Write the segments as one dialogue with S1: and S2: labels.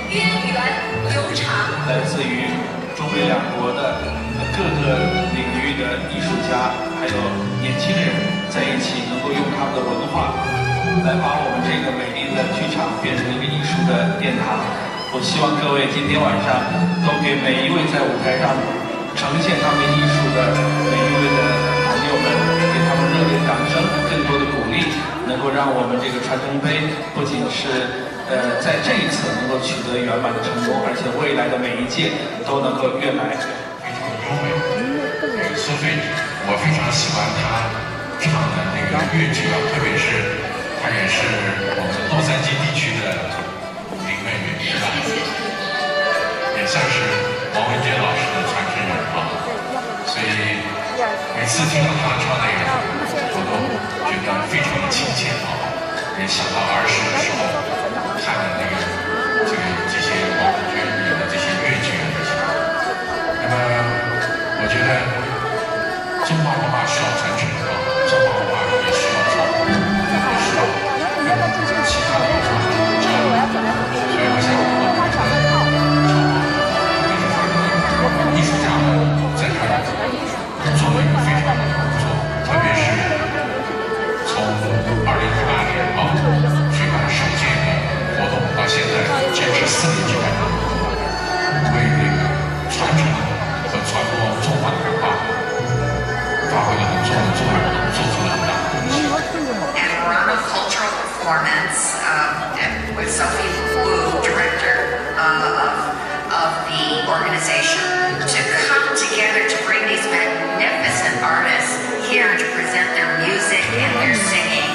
S1: 渊源悠长。
S2: 来自于中美两国的各个领域的艺术家，还有年轻人在一起，能够用他们的文化来把我们这个美丽的剧场变成一个艺术的殿堂。我希望各位今天晚上都给每一位在舞台上呈现他们艺术的每一位的朋友们，给他们热烈掌声，更多的鼓励，能够让我们这个传承杯不仅是在这一次能够取得圆满的成功，而且未来的每一届都能够越来
S3: 非常优美。苏菲，我非常喜欢她唱的那个粤剧啊，特别是她也是我们洛杉矶地区的林妹妹，是吧？也算是王文娟老师的传承人啊，所以每次听到她唱那个，我都觉得非常的亲切啊，也想到儿时的时候看的那个这些王文娟演的这些粤剧啊这些。那么我觉得中华文化需要传承啊，中华文化也需要传播，也需要跟其他的文化交流。所以我想我们的中国艺术家们在这儿做了一个非常好的工作，特别是从2018年举办首届的活动到现在坚持4年举办，为这个传承和传播中华文化发挥了很重要的作用，做出了很大的贡献。
S4: And Murano Cultural Performance with Sophie Wu, director of the organization, to come together to bring these magnificent artists here to present their music and their singing.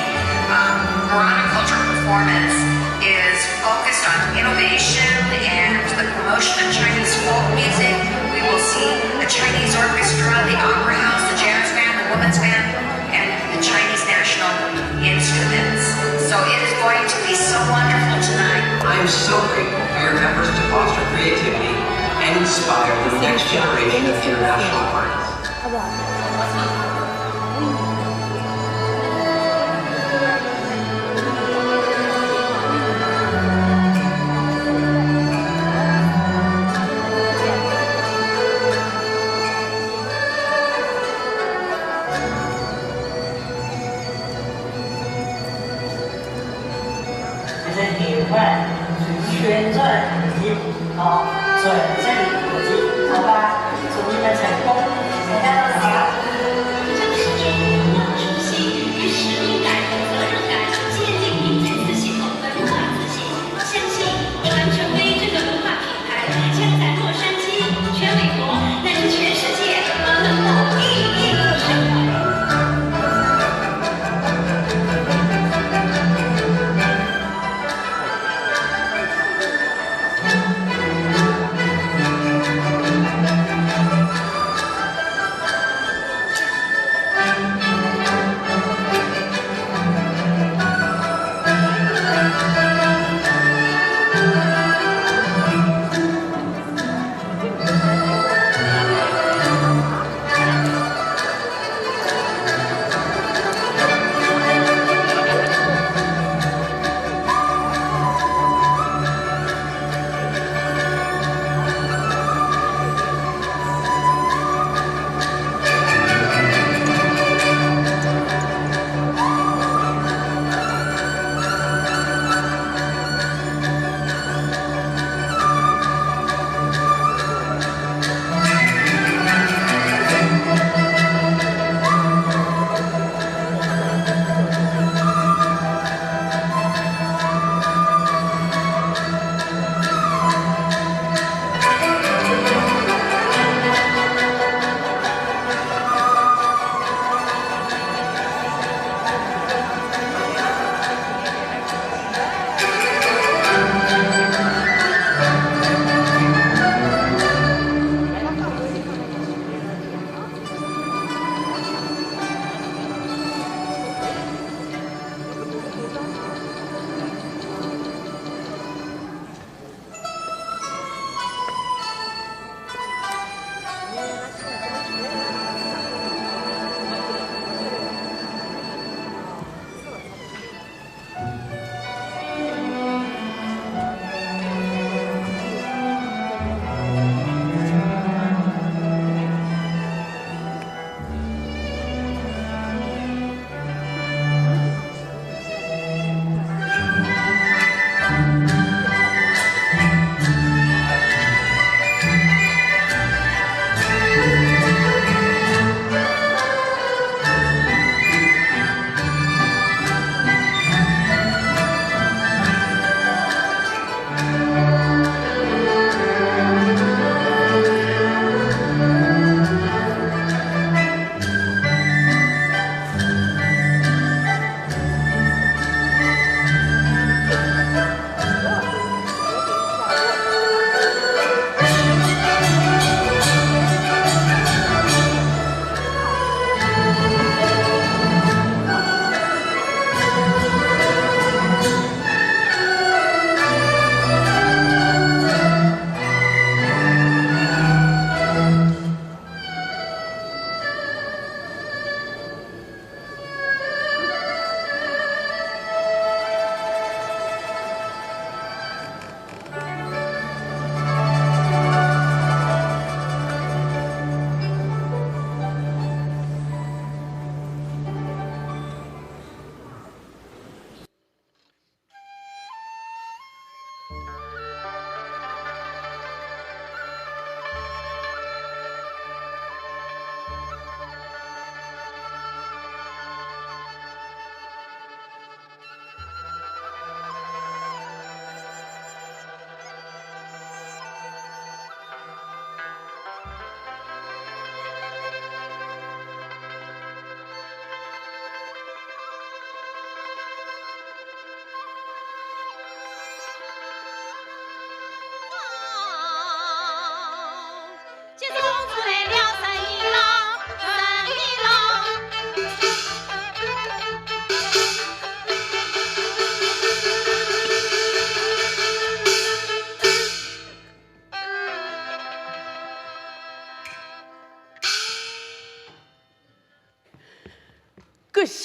S4: Murano Cultural Performance is focused on innovation and the promotion of Chinese folk music. We will see the Chinese orchestra, the opera house, the jazz band, the women's band, and the Chinese national instruments. So it is going to be so wonderful tonight.
S5: I am so grateful for your efforts to foster creativity and inspire the next generation of international artists.
S6: 旋转舞技，转这里舞技，好吧，祝你们成功，大家都好。
S1: 这个世界要出席与使命感、责任感，坚定民族自信、文化自信。相信传承杯这个文化品牌将在洛杉矶、全美国乃至全世界能够熠熠生辉。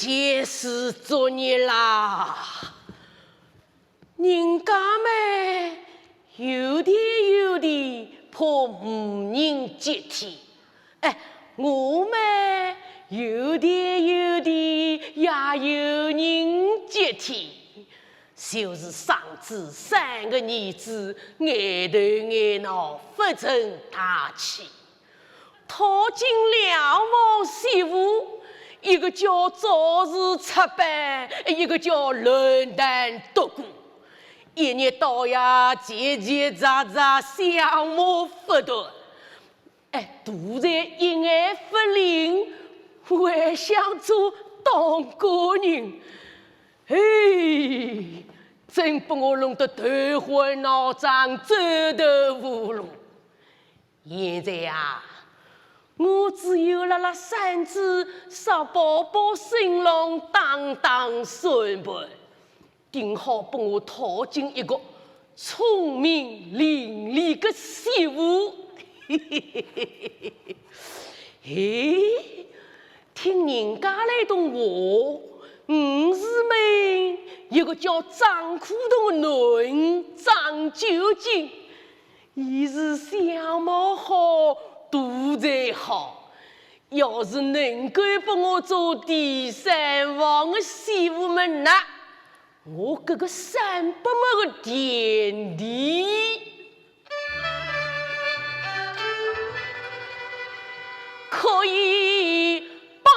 S7: 前世作孽啦！人家们有的怕无人接替，我们有的也有人接替。就是上至3个儿子，眼头眼脑不成大气，讨进两房媳妇，一个叫早日出班，一个叫论坛读过，一日到夜叽叽喳喳，相骂不断。突然一眼不灵，还想做当个人。真把我弄得头昏脑胀，走投无路。现在啊，我只有辣山子少宝宝新郎当当孙辈，定好把我讨进一个聪明伶俐的媳妇。听人家来动话。五姊妹，一个叫张苦洞的囡张九斤，伊是相貌好，肚才好。要是能够把我做第3房的媳妇们呐，我这个300亩的田地，可以把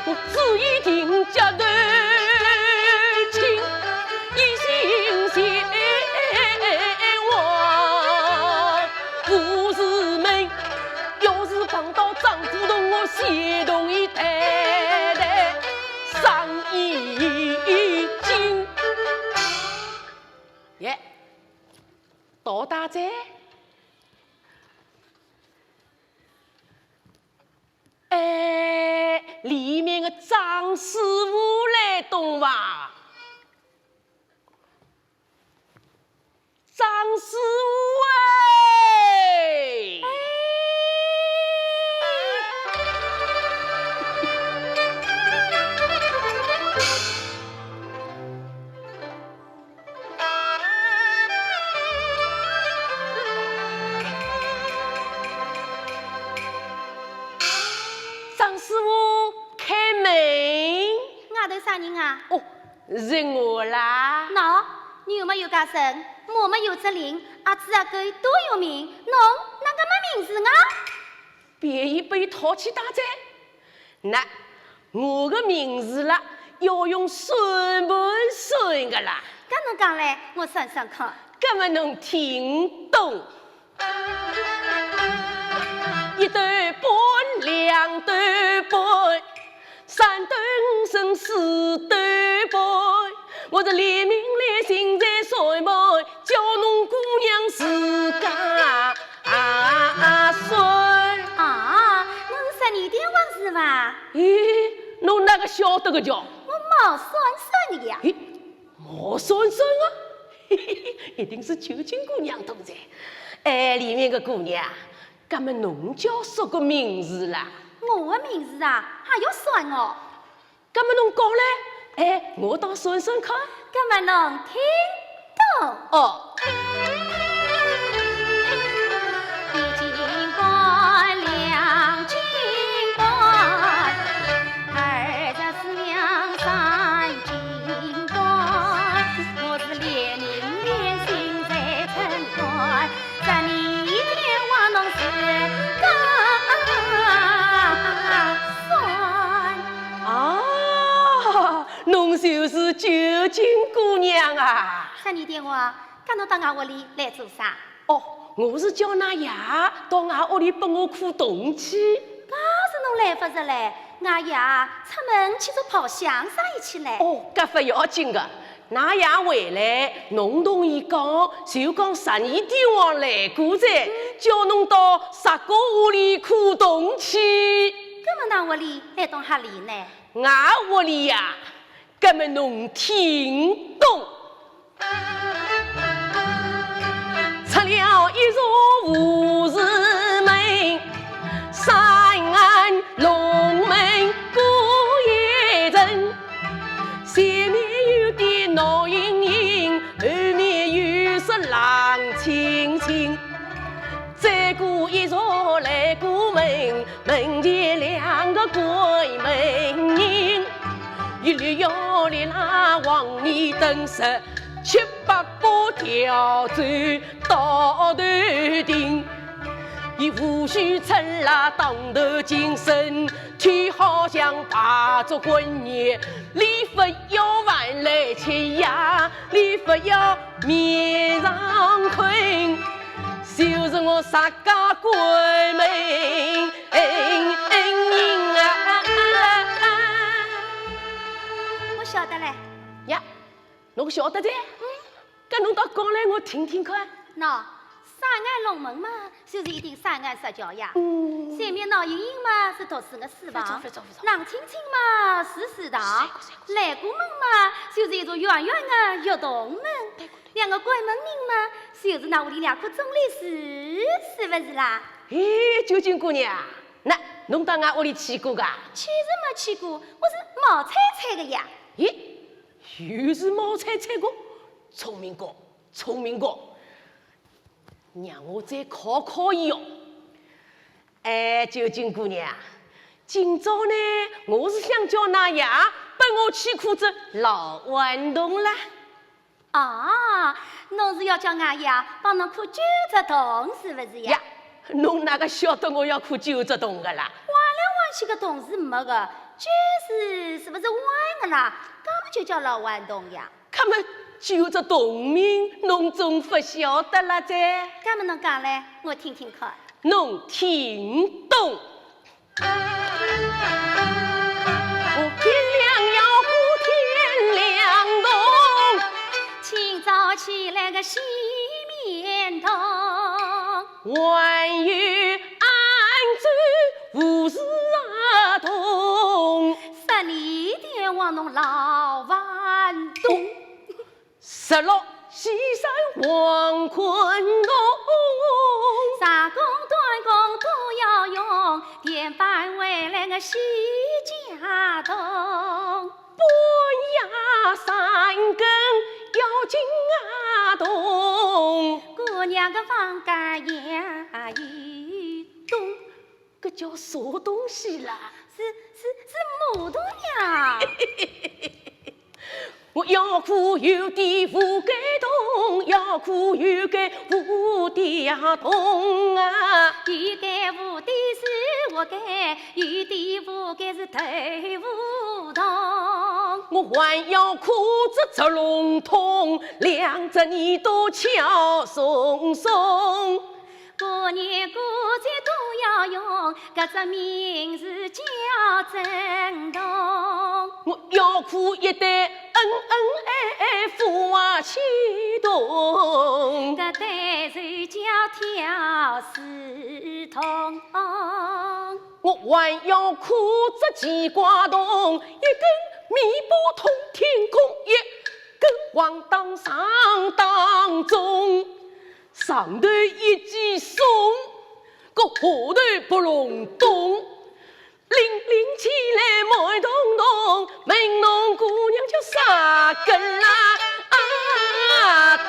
S7: 我只一定家头亲，一心向往。故事们要是碰到张古洞，我先同伊谈谈上一斤。到大寨。里面的张师傅来懂吧？张师傅张师傅开门。
S1: 外头啥人啊？
S7: 是我啦。
S1: 喏，你有没有家生？我们有责任，阿子阿哥都有名，侬哪个没名字啊？
S7: 别一被淘气大寨，那我的名字啦，要用顺本顺的啦。
S1: 搿侬讲嘞，我算算看。
S7: 搿么侬听懂？一斗半，两斗半，3斗5升4斗半，我这连名连姓在衰败，叫侬姑娘自家算。
S1: 侬是12点往是伐？
S7: 侬哪个晓得个叫？
S1: 我毛算算的呀。
S7: 毛算算啊，一定是九斤姑娘同在。里面个姑娘，搿么侬叫说个名字啦？
S1: 我的名字啊，还要算哦。
S7: 搿么侬讲嘞？我倒算算看。
S1: 搿么侬听懂？一斤半，两斤半，2丈4两3斤半。我是连名连姓在城关，12点往侬自家算。
S7: 侬就是九斤姑娘啊
S1: ！12点话，搿侬到俺屋里来做啥？
S7: 我是叫㑚爷到俺屋里帮我看东去。
S1: 搿是侬来法子嘞，俺爷出门去做跑相啥一起来？
S7: 搿不要紧个，㑚爷回来，侬同伊讲，就讲12点往来过再，叫侬到10个屋里看东去。
S1: 搿么㑚屋里来到哈里呢？
S7: 俺屋里呀，搿么侬听懂？座无事门，山岸龙门过一阵。前面有点闹盈盈，后面有是浪清清。再过一座来过门，门前两个鬼门人，一律要里拉往里登十七八把吊舟到头顶。伊胡须撑拉当头精神，腿好像排着滚热，礼佛要饭来吃呀，礼佛要面上困，就是我啥家鬼门人啊！
S8: 我晓得嘞。
S7: 呀，侬晓得的？搿侬倒讲来我听听看。
S8: 喏，山岸龙门嘛，就是一定山岸石桥呀。前面闹盈盈嘛，是读书的书房；浪清清嘛，是祠堂；来过门嘛，就是一座圆圆的月洞门。两个鬼门人嘛，就是那屋里两棵棕榈树，是不是啦？
S7: 咦，九金姑娘，那侬到俺屋里去过噶？
S8: 去是没去过，我是冒彩彩的呀。
S7: 咦，又是冒彩彩个，聪明个，聪明个，让我再考考伊哦。哎，九金姑娘，今朝呢，我是想叫那爷帮我去苦这老顽童啦。
S8: 啊，侬是要叫俺爷帮侬看9只洞，是不是呀？
S7: 呀，侬哪个晓得我要看9只洞个啦？
S8: 弯来弯去个洞是没个，就是不是弯的啦？搿么就叫老顽童呀。
S7: 那么9只洞名，侬总不晓得了噻？
S8: 搿么侬讲来，我听听看。
S7: 侬听懂？我天亮要过天亮洞，
S8: 清早起来个洗面桶，
S7: 还有安州无事啊洞
S8: 12点往侬老顽童，16
S7: 西山黄昆洞，
S8: 上工短工都要用，点半回来个洗家洞，
S7: 半夜3更要进啊洞，
S8: 姑娘个房间也一洞，
S7: 搿叫啥东西啦？
S8: 是木洞呀。
S7: 我要哭有点无该洞，要哭有该无地洞啊！
S8: 有该无的是活该，有的无该是头无洞。
S7: 我还要哭这只笼统，两只耳朵敲松松。
S8: 过年过节都要用，搿只名字叫震动。
S7: 我要哭一对夫啊牵动，
S8: 搿对手叫跳丝筒。
S7: 我还要哭这鸡瓜洞，一根米包通天宫，一根黄当上当中。上头一记松，个下头不隆咚，拎起来卖咚咚，问侬姑娘叫啥个啦？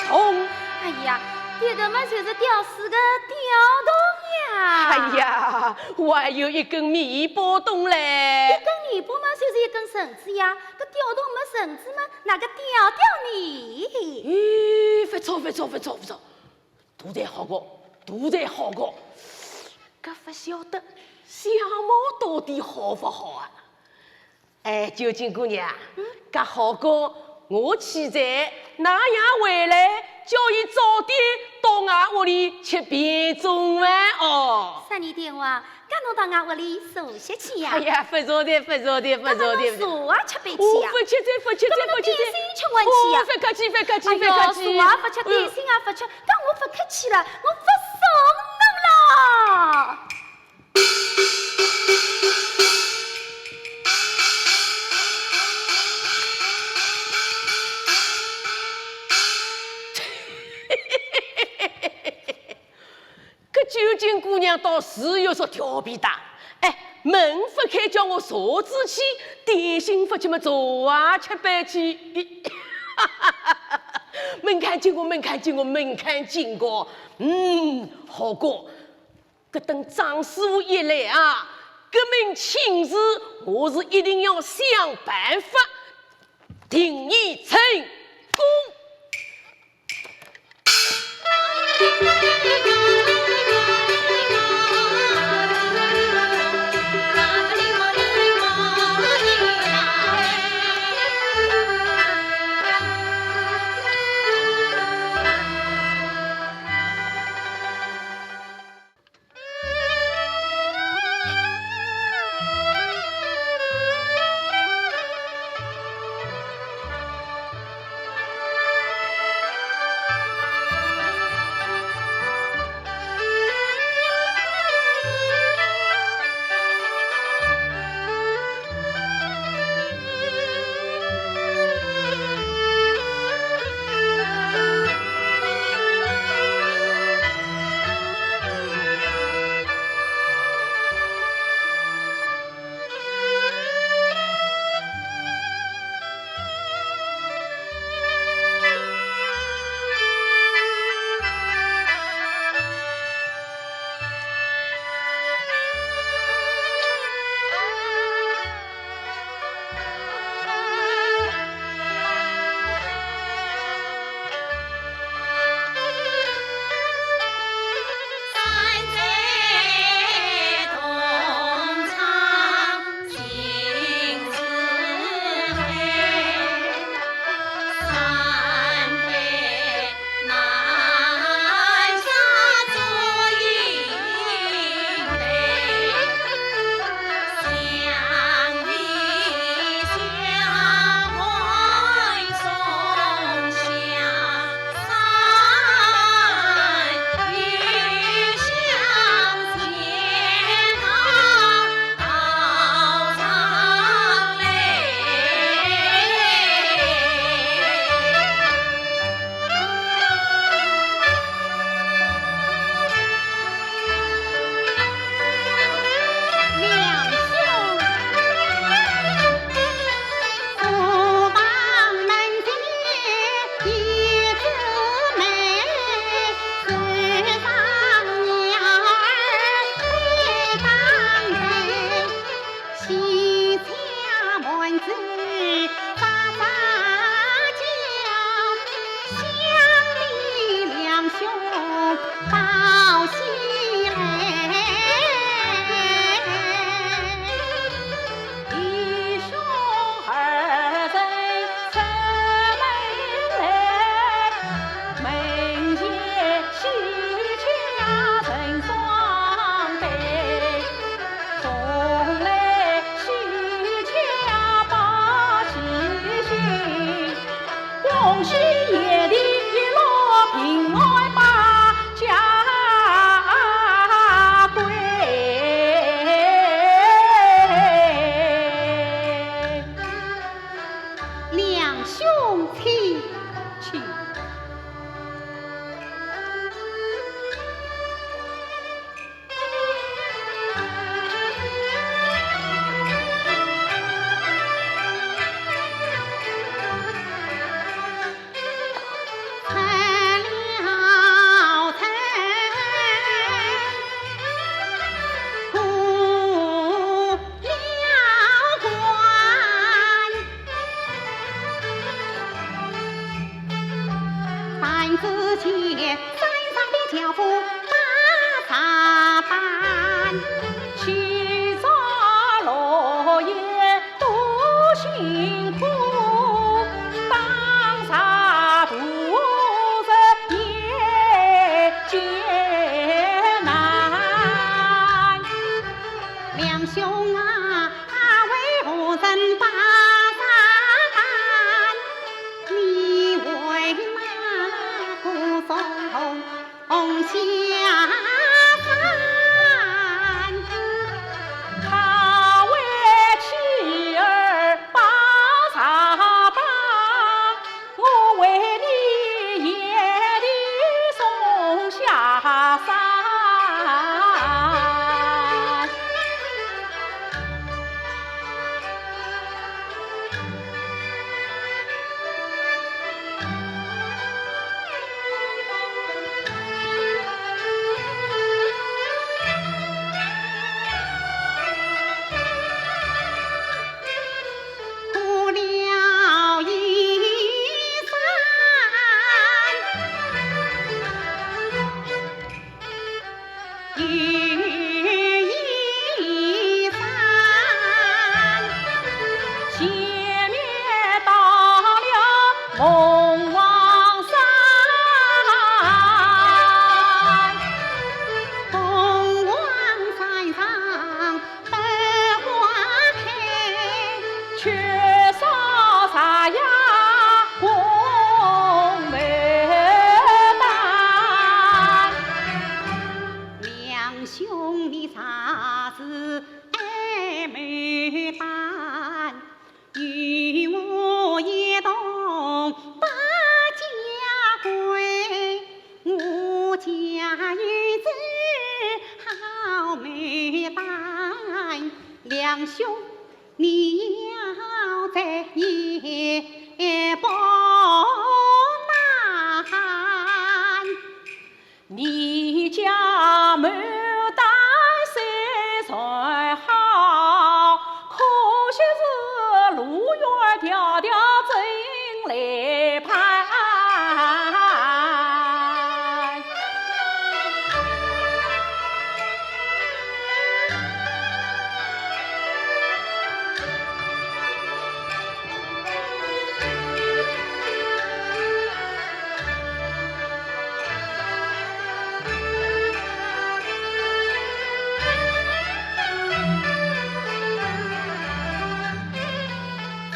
S7: 痛！
S8: 哎呀，这个嘛就是吊死个吊洞呀！
S7: 哎呀，我还有一根米包洞嘞！
S8: 一根米包嘛就是一根绳子呀，搿吊洞没绳子嘛，哪个吊你？
S7: 咦，不错，都在好个，搿不晓得小猫到底好不好啊？哎，九金姑娘，搿好个，我现在那夜回来，叫伊早点到俺屋里吃便中饭哦。
S8: 啥人电话？搿侬到俺屋里坐歇去呀？
S7: 哎呀，不坐的。
S8: 搿侬坐啊吃饭去呀？
S7: 不吃。
S8: 搿么点心吃完去呀？
S7: 不客气。
S8: 哎呦，坐啊不吃，点心也不吃，搿我不客气了，我不送侬了。
S7: 老师又说调皮大，哎，门不开叫我坐子去，点心不去么坐啊吃饭去。没看见过，没看见过，没看见过。好过，搿等张师傅一来啊，革命亲事，我是一定要想办法定你成功。
S8: 山。两兄，你要在夜报难，你家门大虽才好，可惜是路远迢迢真来盼。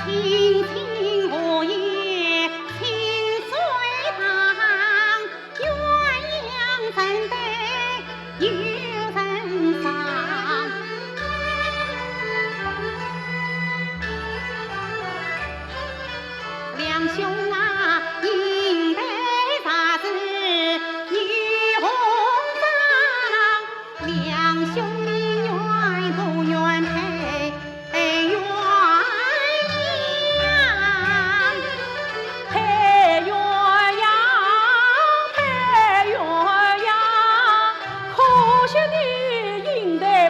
S8: 听听我言，清水塘，鸳鸯成对有人赏。两兄啊，应得啥子有红章？两兄你愿不愿配？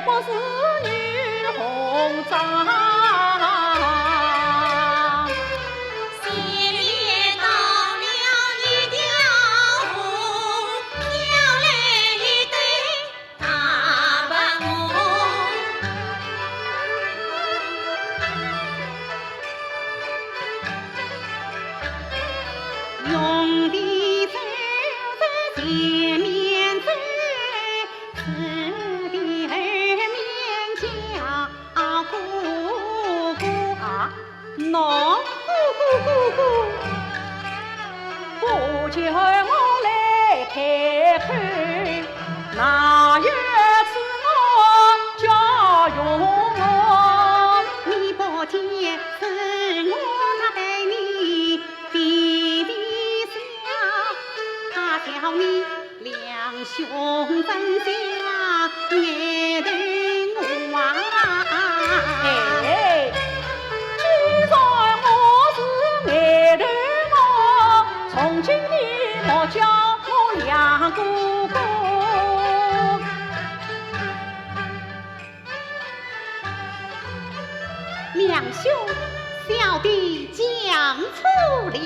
S8: 不是女红妆，前面到了一条河，飘来一对大白鹅，用的走在前面走。喏，不叫我来开口，哪有此我叫用我？你不见是我他对你弟弟笑，他叫你两兄真相眼头我哎。从今你莫叫我两哥哥，两兄，小弟讲错了，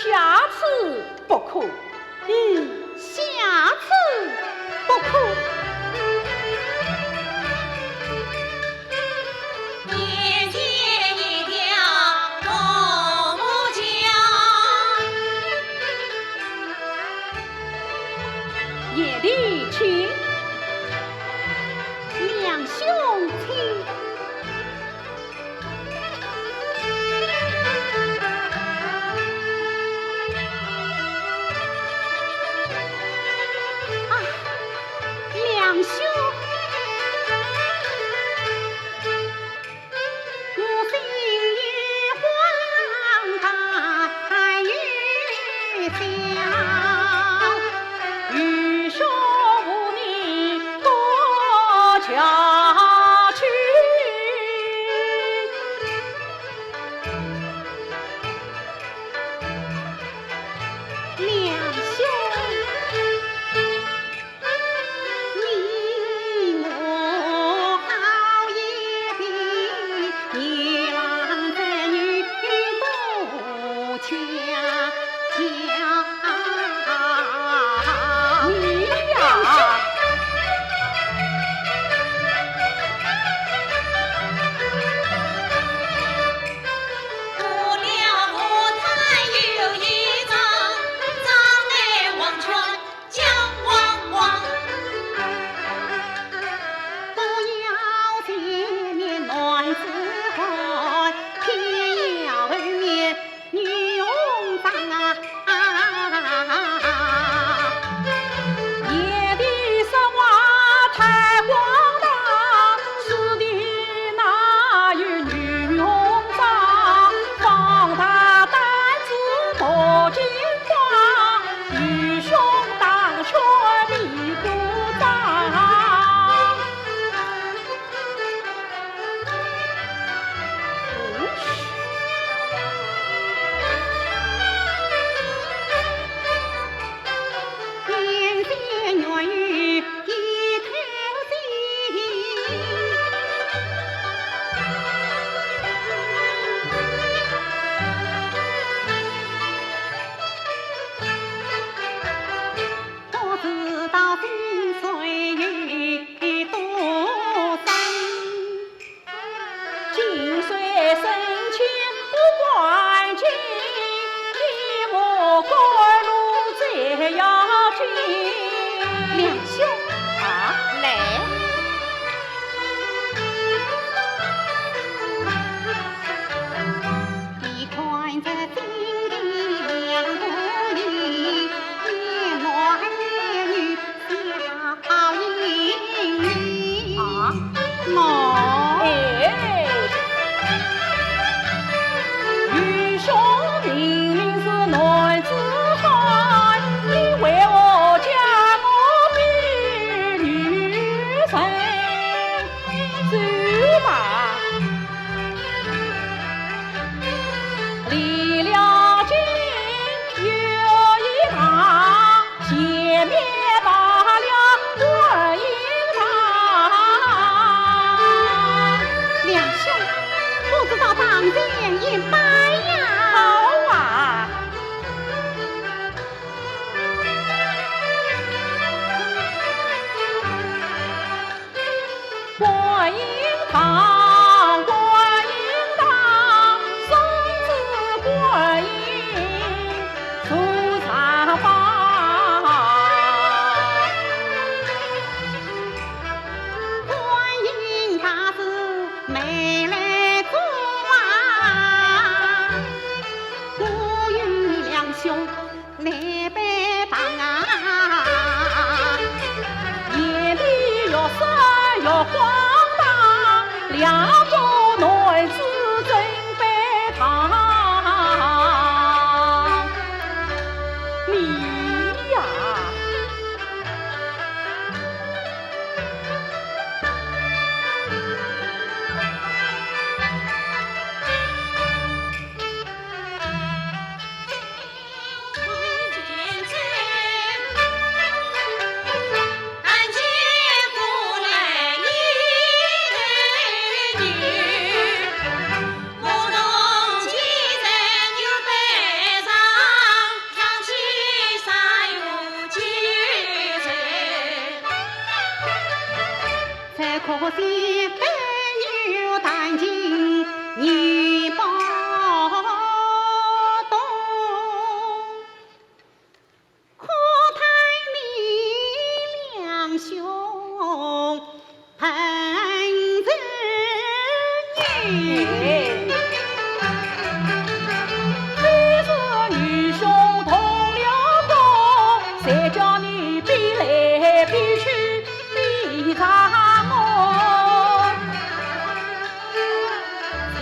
S8: 下次不可，下次不可。夜里去，两兄亲。啊，两兄，我心里慌太雨下。下去，两兄，你我好一比，你郎这女不强，你呀。我
S7: 愚兄明明是男子汉，你为我将我比女神，走吧，离了京有一趟，前面罢了观音堂。
S8: 两兄，不知道当前一拜呀。
S7: 好啊，观音堂，观音堂，送子观音出长房。
S8: 观音她是美来做啊，我与两兄来拜堂啊，
S7: 眼里要色要荒唐，两个男子正拜堂。你呀，
S1: 俺见过来一对女，我同骑在牛背上，唱起山有几岁。
S8: 才可惜白牛弹尽女抱动，可叹你两兄恨子女。
S7: 非是女兄同了风，谁叫你逼来逼去逼着我？
S8: 心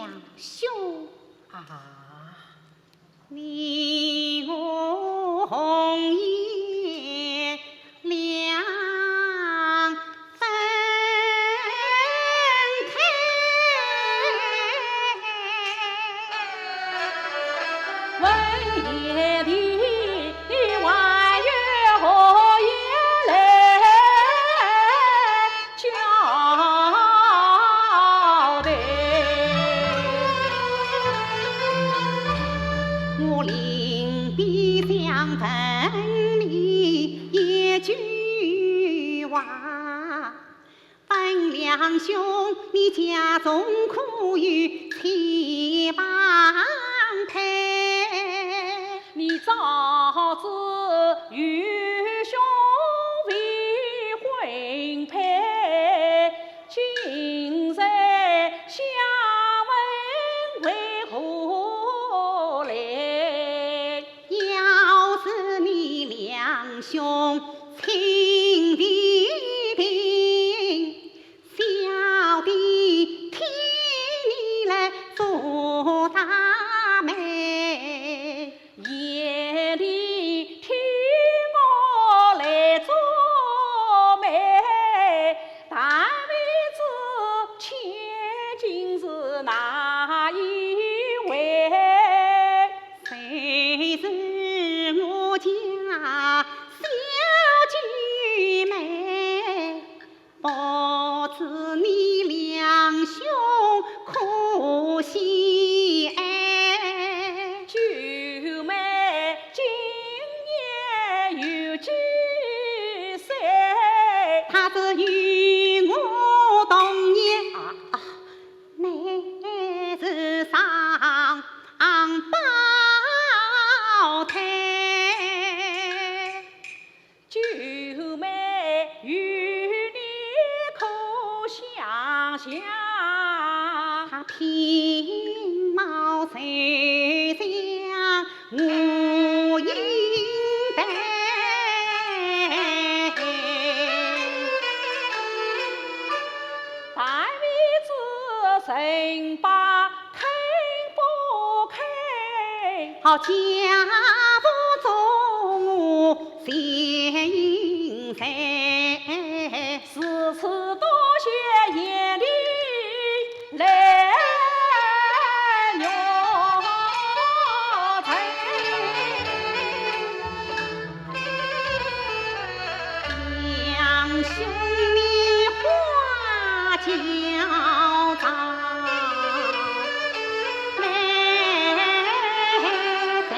S8: 两兄
S7: 啊，
S8: 你我红颜两分开，
S7: 问爷的弯月何夜来交代？
S8: 我临别想问你一句话，问两兄，你家中可有妾房配？
S7: 你早知与兄未婚配，今日下问为何来？
S8: 要是你两兄请地定，小弟替你来做大媒。
S7: 夜里替我来做媒，大妹子千金是哪一位？
S8: 谁是我家小姐妹？不知你两兄可惜哎？
S7: 九妹今年有几岁？
S8: 他是与我同年乃是上胞胎。
S7: 九妹与你可相像？
S8: 他品貌虽像我应得，
S7: 大妹子人把肯不肯？
S8: 好家不中我先应在。
S7: 此次多谢眼里来鸟才。
S8: 两兄你话较早，来得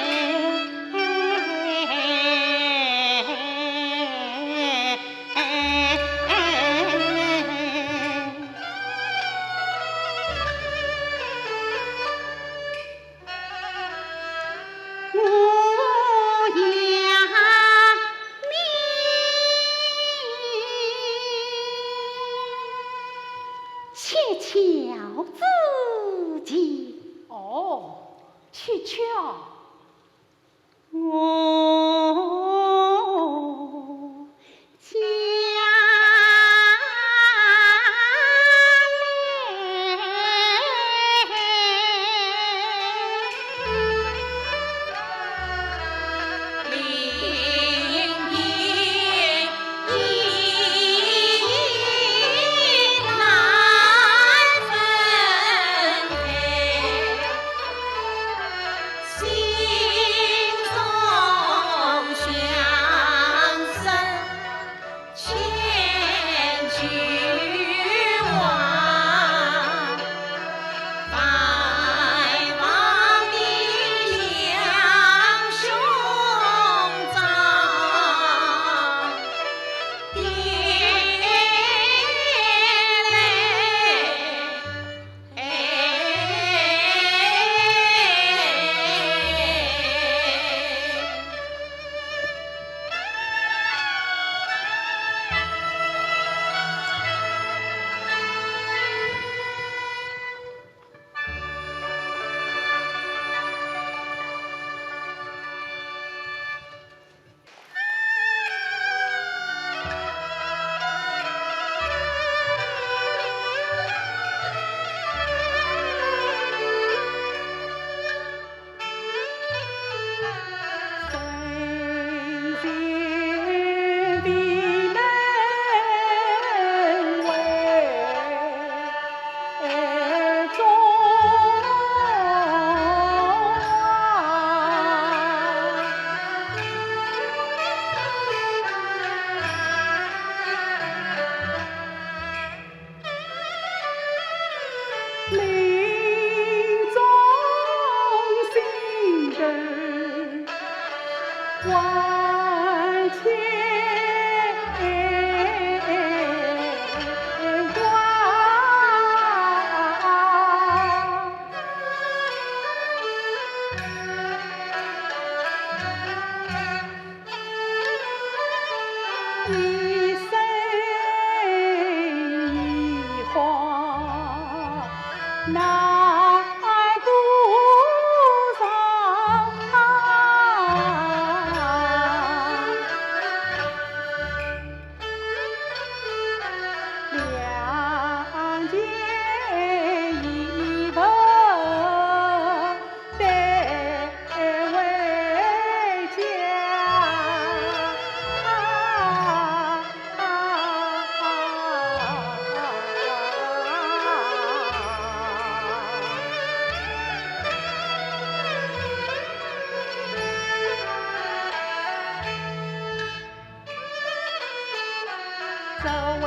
S9: 这为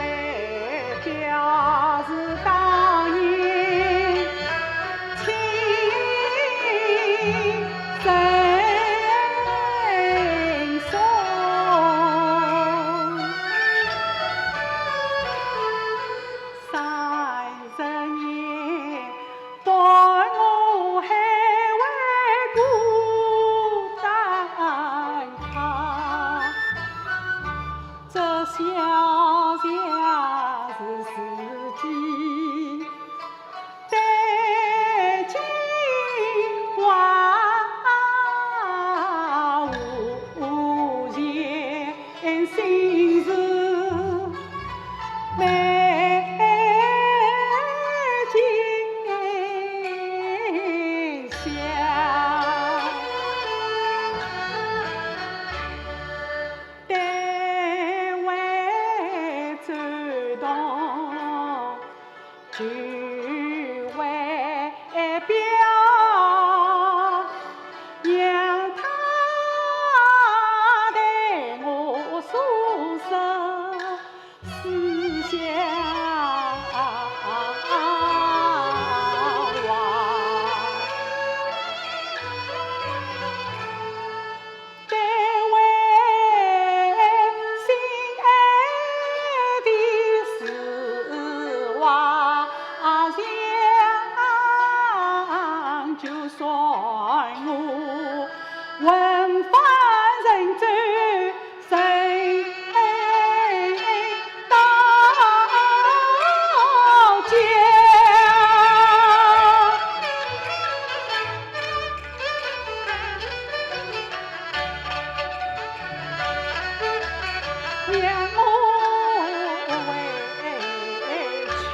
S9: 表示当年亲人送。30年待我还为孤单他，这小小是自己待今晚无言心事。就为表让他对我诉说思乡话，对为心爱的丝袜。就算我文化人走谁到家，让我委屈。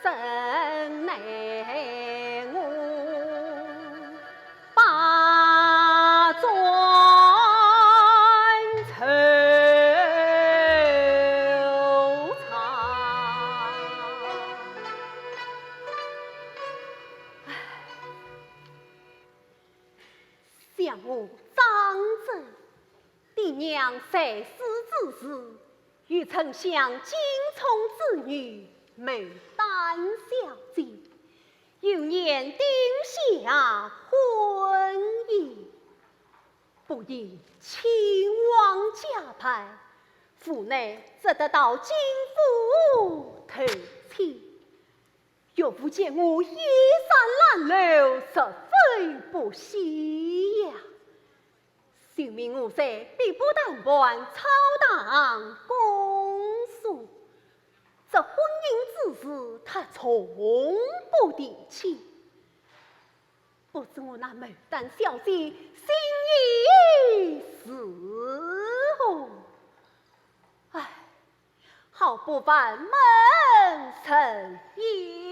S9: 真奈我把砖愁藏。想我张真爹娘在世之时，与丞相金聪之女牡丹小姐有年定下婚姻，不因亲王家派，府内只得到金府投亲。岳父见我衣衫褴褛，十分不喜呀。就命我在兵部堂办操堂公诉，这婚姻之事他从不提起。不知我那牡丹小姐心意是何？唉，好不烦门臣也。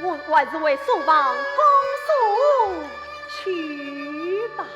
S9: 我还是为苏王公诉去吧。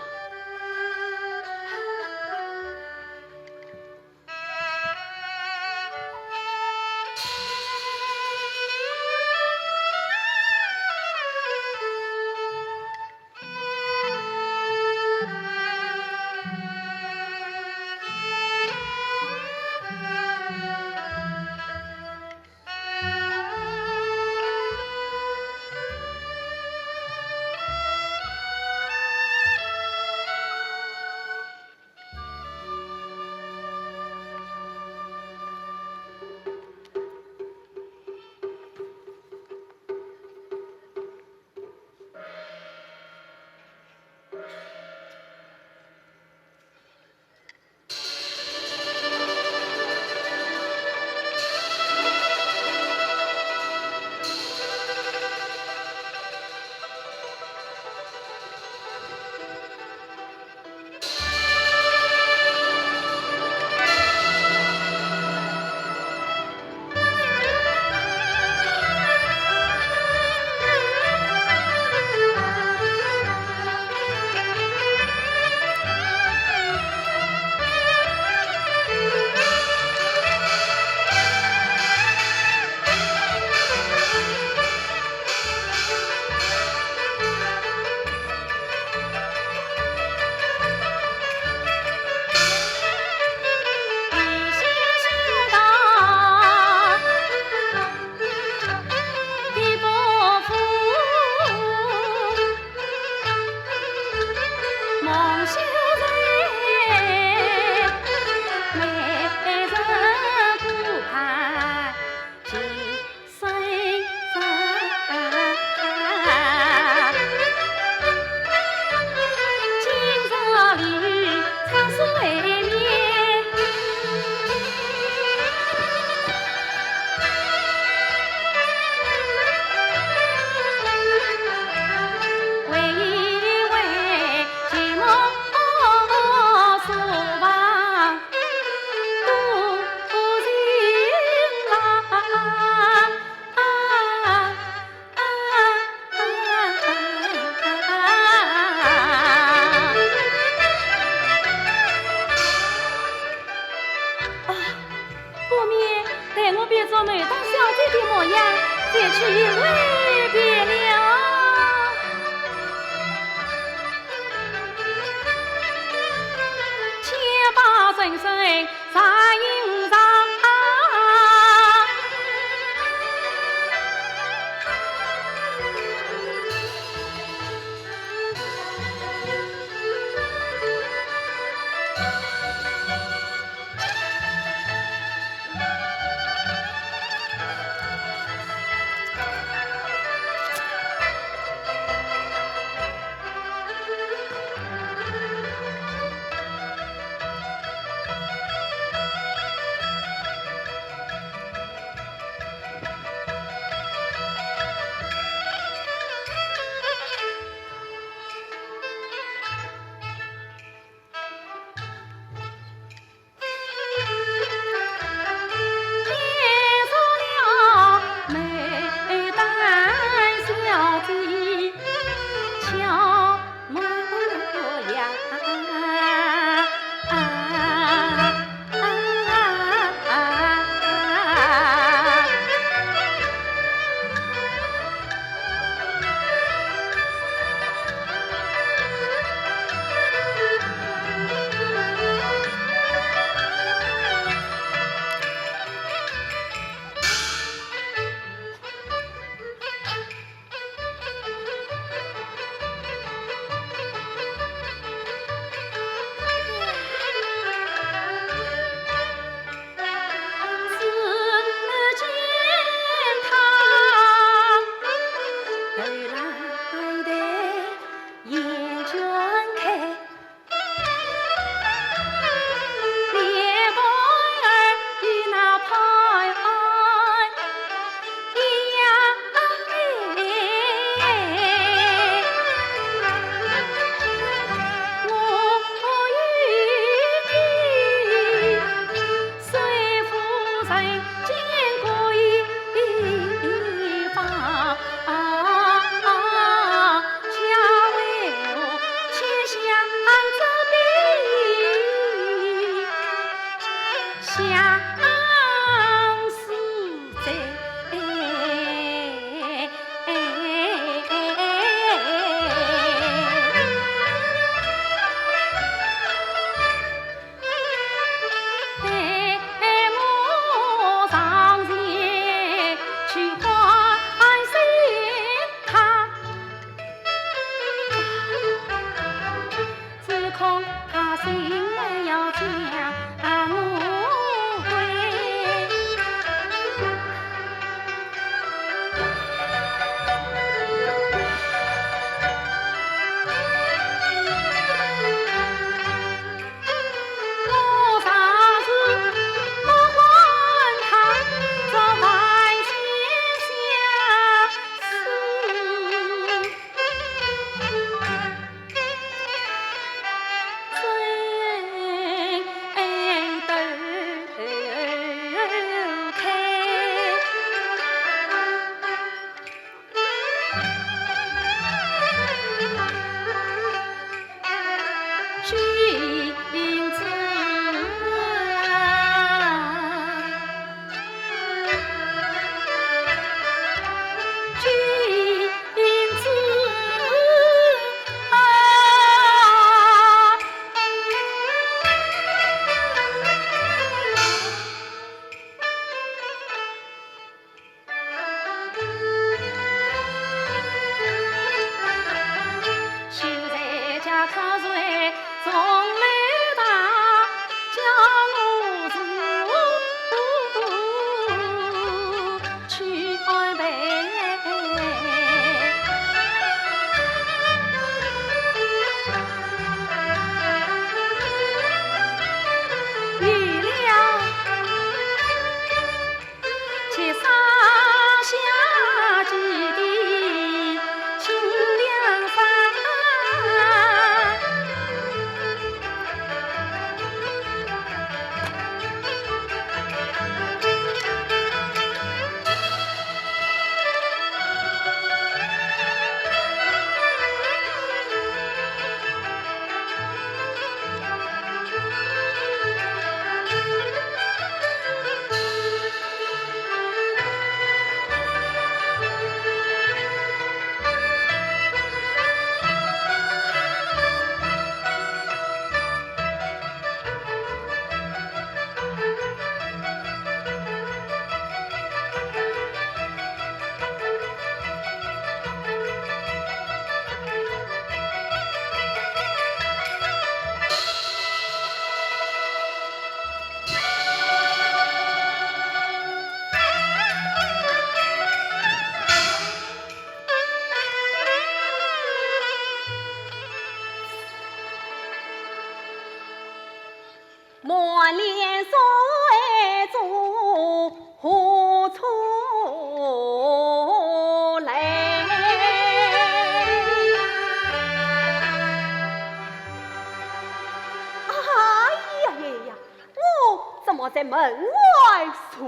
S9: 外随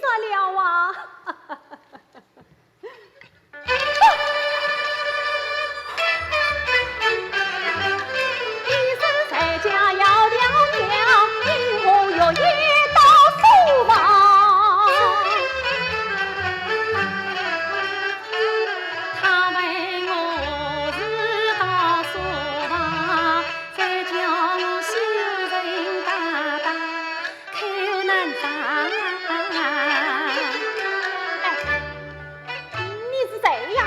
S9: 算了啊！一生在家要了了，今后又一道书房。
S8: 他为我是道书房，再叫我修人大大，口难张。
S9: 你是谁呀？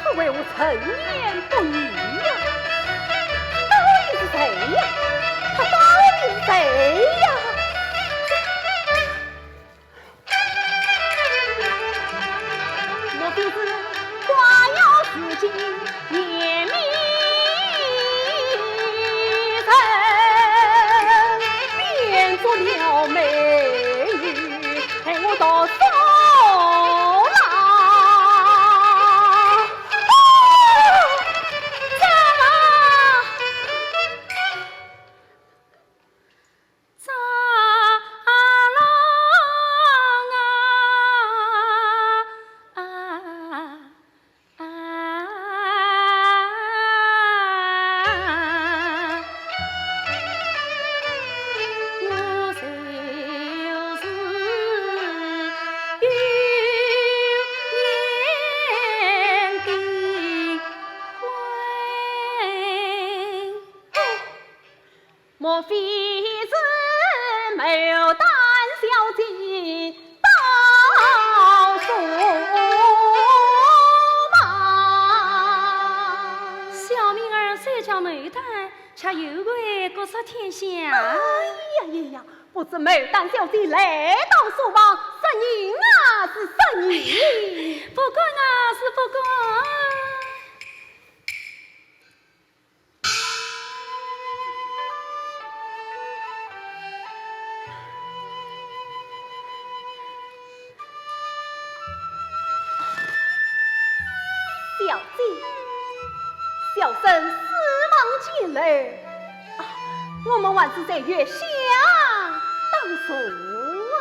S9: 他为我成年不育呀！他到底是谁呀？他到底是谁呀？莫非是花妖自尽夜迷人，变作了美女陪我到手郎？莫非是牡丹小姐到书房？
S8: 小明儿虽叫牡丹，却有为国色天香。
S9: 哎呀，不知牡丹小姐来到书房，神人啊是神人，
S8: 不过啊是不过。
S9: 小姐，小生死亡前来，我们还是在月下当书啊。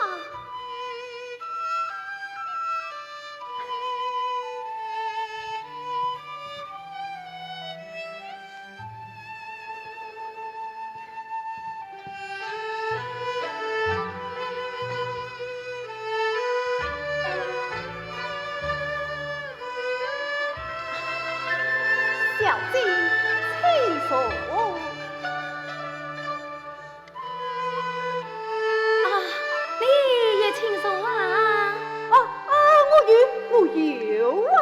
S9: 小姐，请坐。
S8: 你也请坐啊！
S9: 我有啊。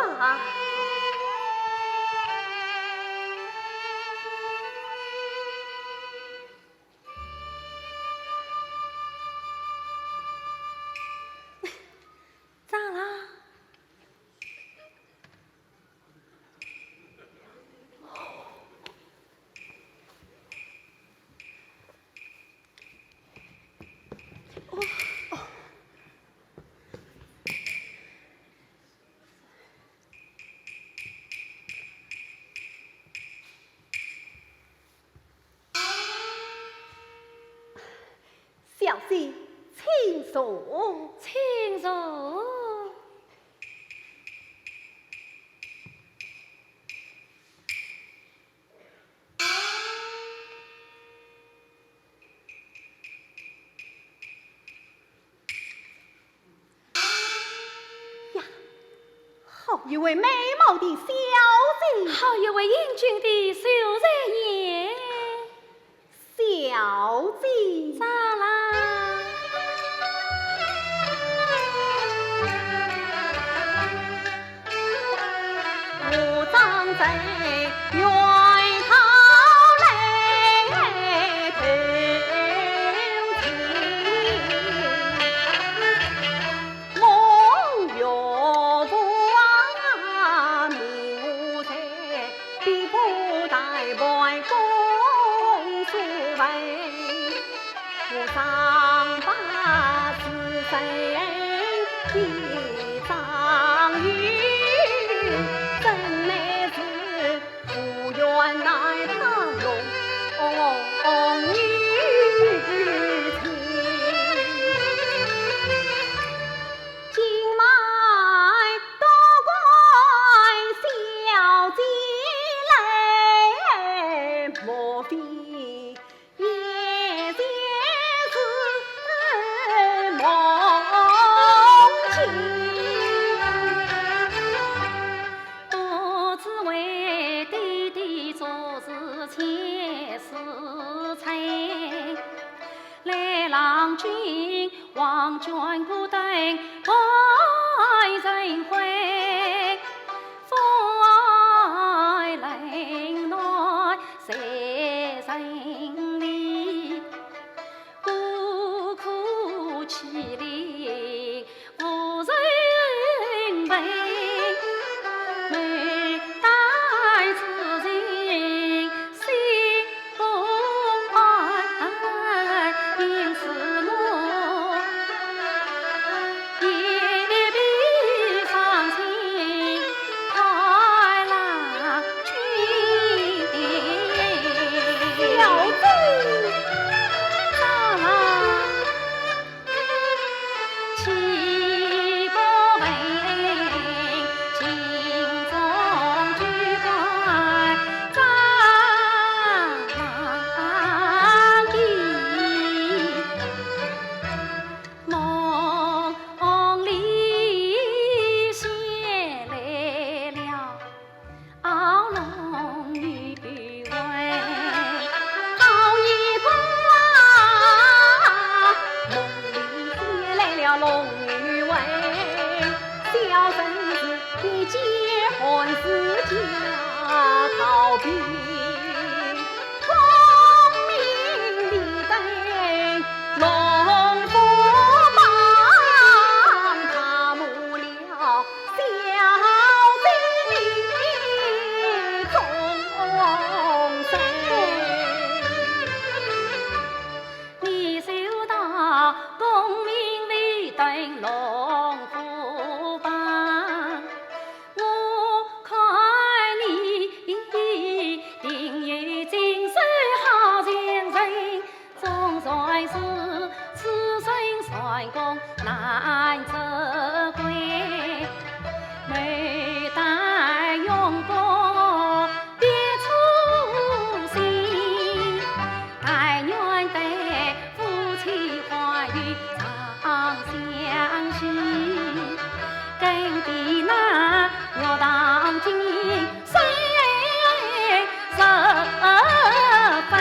S8: 咋啦？
S9: 小姐，请坐，
S8: 请坐。
S9: 好一位美貌的小姐，
S8: 好一位英俊的秀人也。
S9: 小姐，
S8: 咋啦？
S9: 我站在远头来投情，梦月光明我在，比不带白公主为。我上把子身一张玉，真乃是无缘呐。
S8: 郎君，王君孤灯爱人回，风铃来谁人理？孤苦凄厉无人陪，每代此情心不爱，因此我一笔放心太郎君，
S9: 小子。
S8: 岂不为情中举怪张帝，梦里写来了敖龙女为好一个
S9: 梦里写来了龙女为，小孙子你结婚是家逃避，光明的灯龙虎帮他谋了小贼终身。
S8: 你收到功名利等龙虎帮，我看你定有精神好前程，总算是此生算功难责归。每代用功别粗心，但愿得夫妻欢愉长相许。耕地那要当今谁非？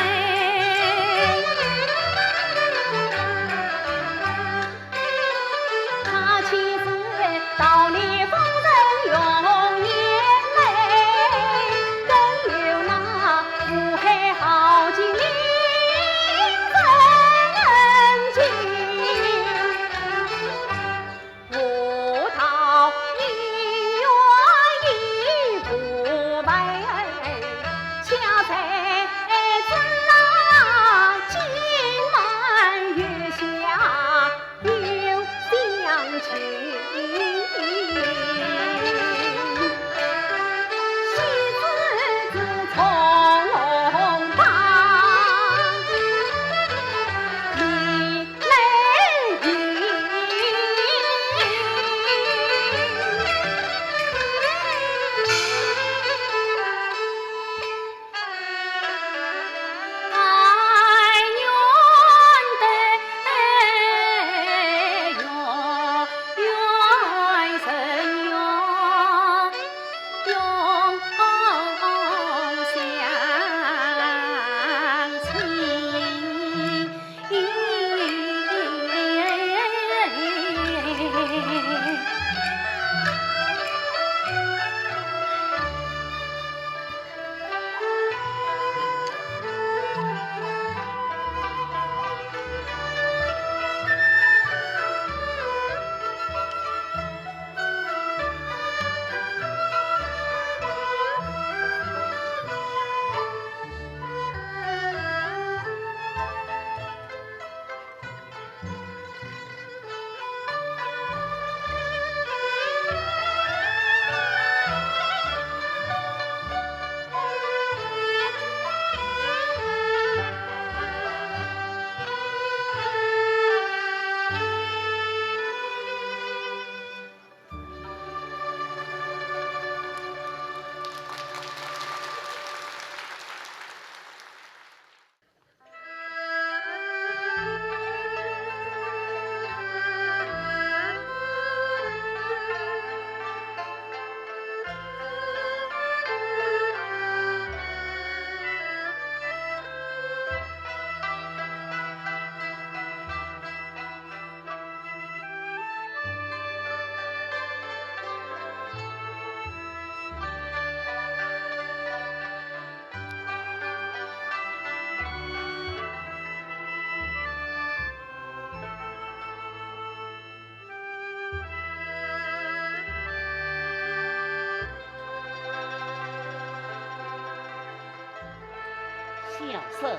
S7: 声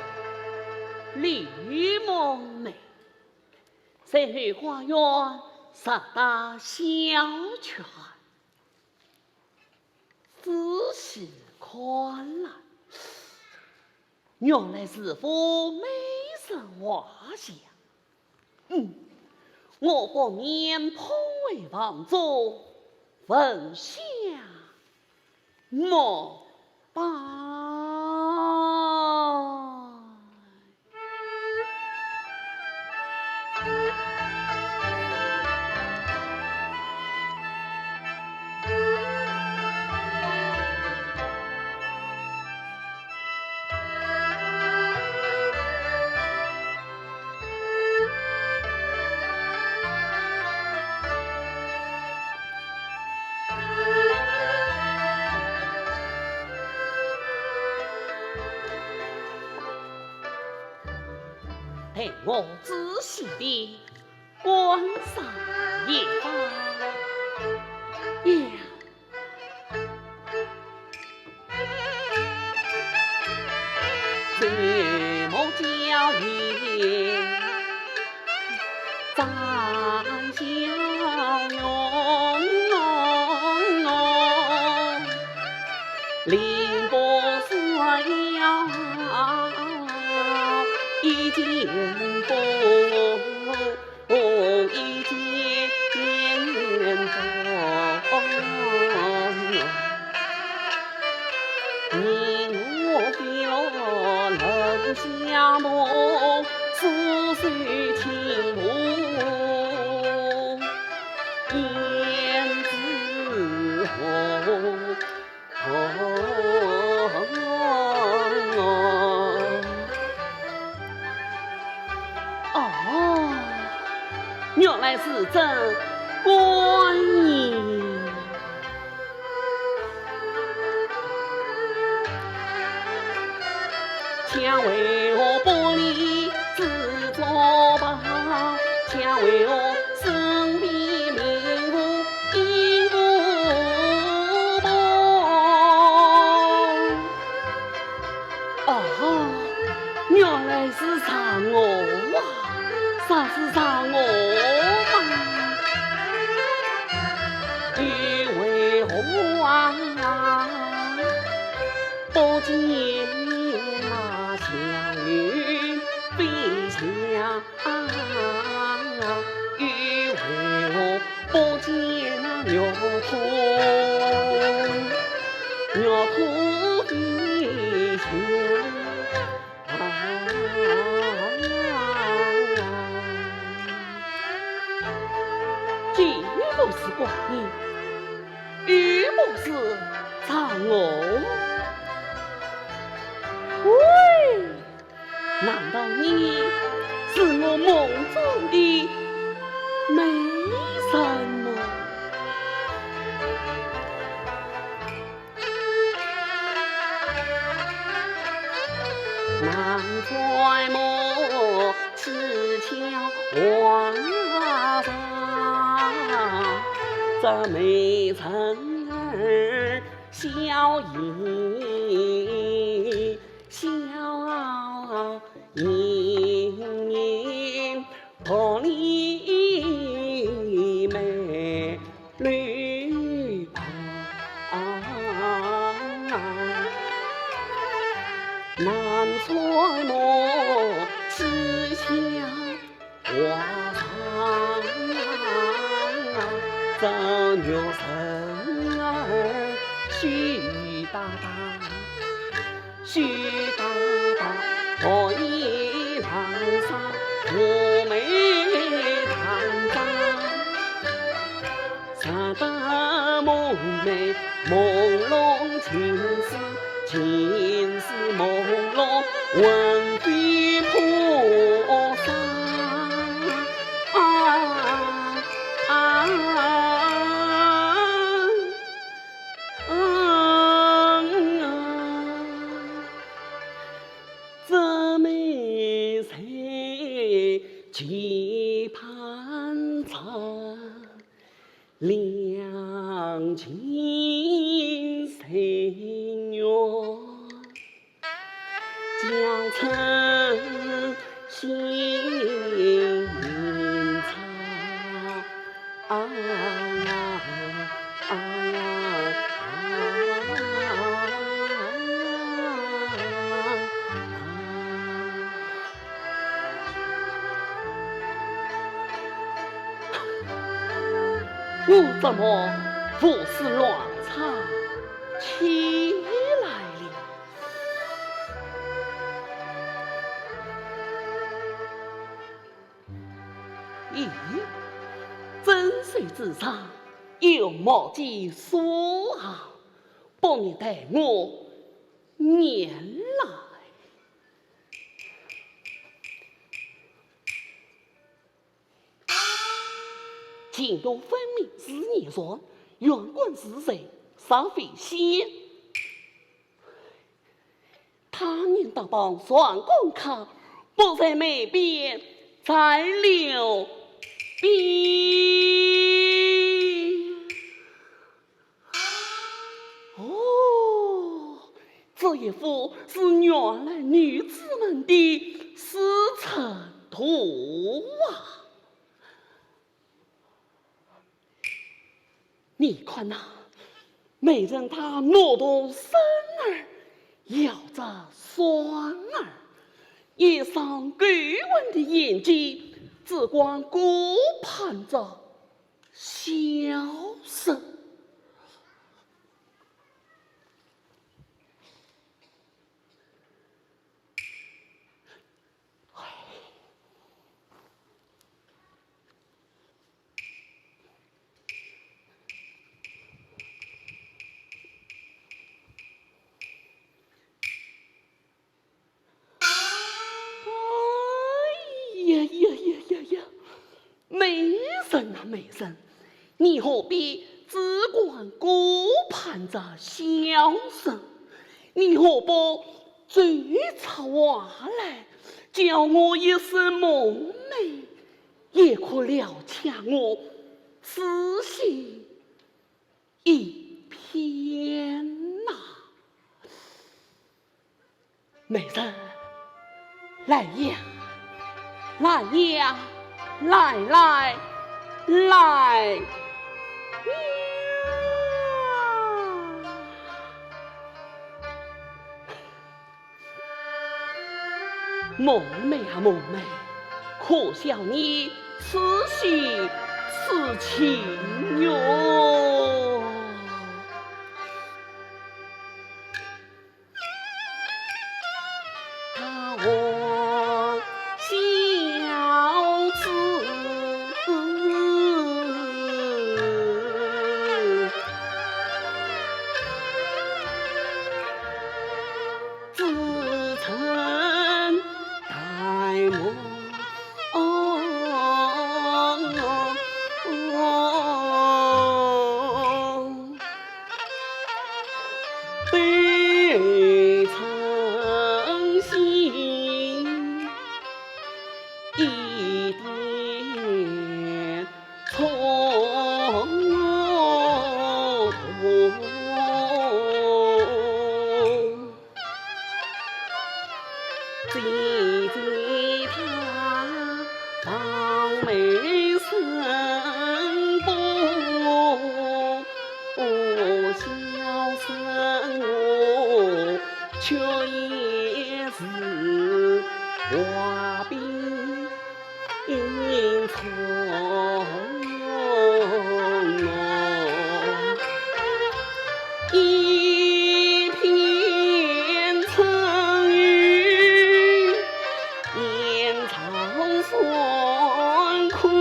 S7: 绿梦梅，谁去花园上打小泉？仔细看来，原来是幅美人画像。我把面捧为王座，问下莫拜。陪我仔细地观赏一番呀。最莫娇艳，咱相拥，凌波闪耀。一件风，一件风，你我标冷下梦，似水情浓，胭脂红。原来是真观音，请为我玻璃制作吧，请为我身边名物一不薄。原来是嫦娥啊，啥是嫦娥？不见马祥云飞翔，欲为我不见鸟兔飞翔。既不是观音，亦不是嫦娥。喂，难道你是我梦中的美人吗？难揣摩痴情画上，这美人儿笑吟玻璃美绿袍，难揣摩痴情画上，这女神儿虚大大，虚大大，可以堂上妩媚堂上，傻得梦寐朦胧情丝，情丝朦胧魂飞魄散。期盼着两情深缘，
S10: 成新草我怎么胡思乱想起来了？咦，真水之上有莫记说好，把你带我撵来。前途分明是你说，原棍是谁？杀匪先。他年大帮双公卡，不在美边，在留边。哦，这一幅是原来女子们的师承图啊！你看呐，美人她挪动身儿，摇着双儿，一双勾纹的眼睛，只管顾盼着小生。美人，你何必只管顾盼着小生？你何不追出话来，叫我一声梦寐，也可了却我思心一片呐？美人，来呀，来呀，来！梦寐啊梦寐，可笑你此心此情哟！他我小子。双苦。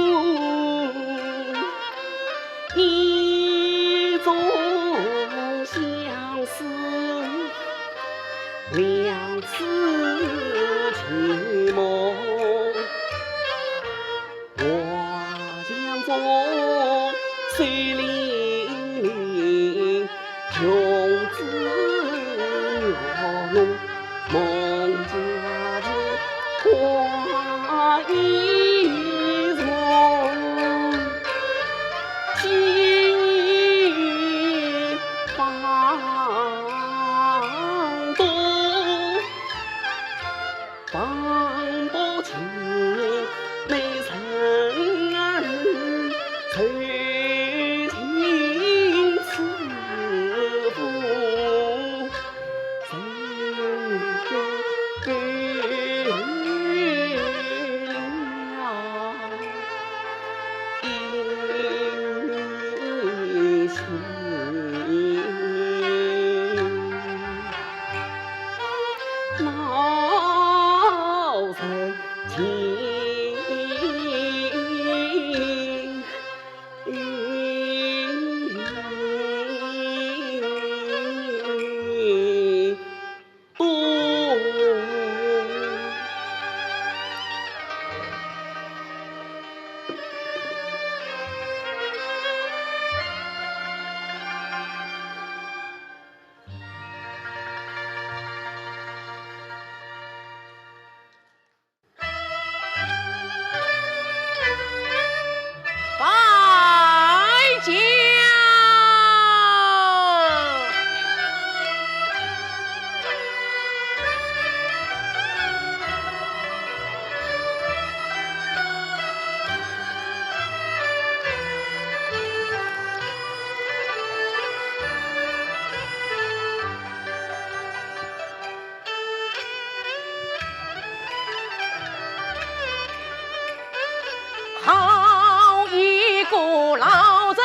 S7: 我老人。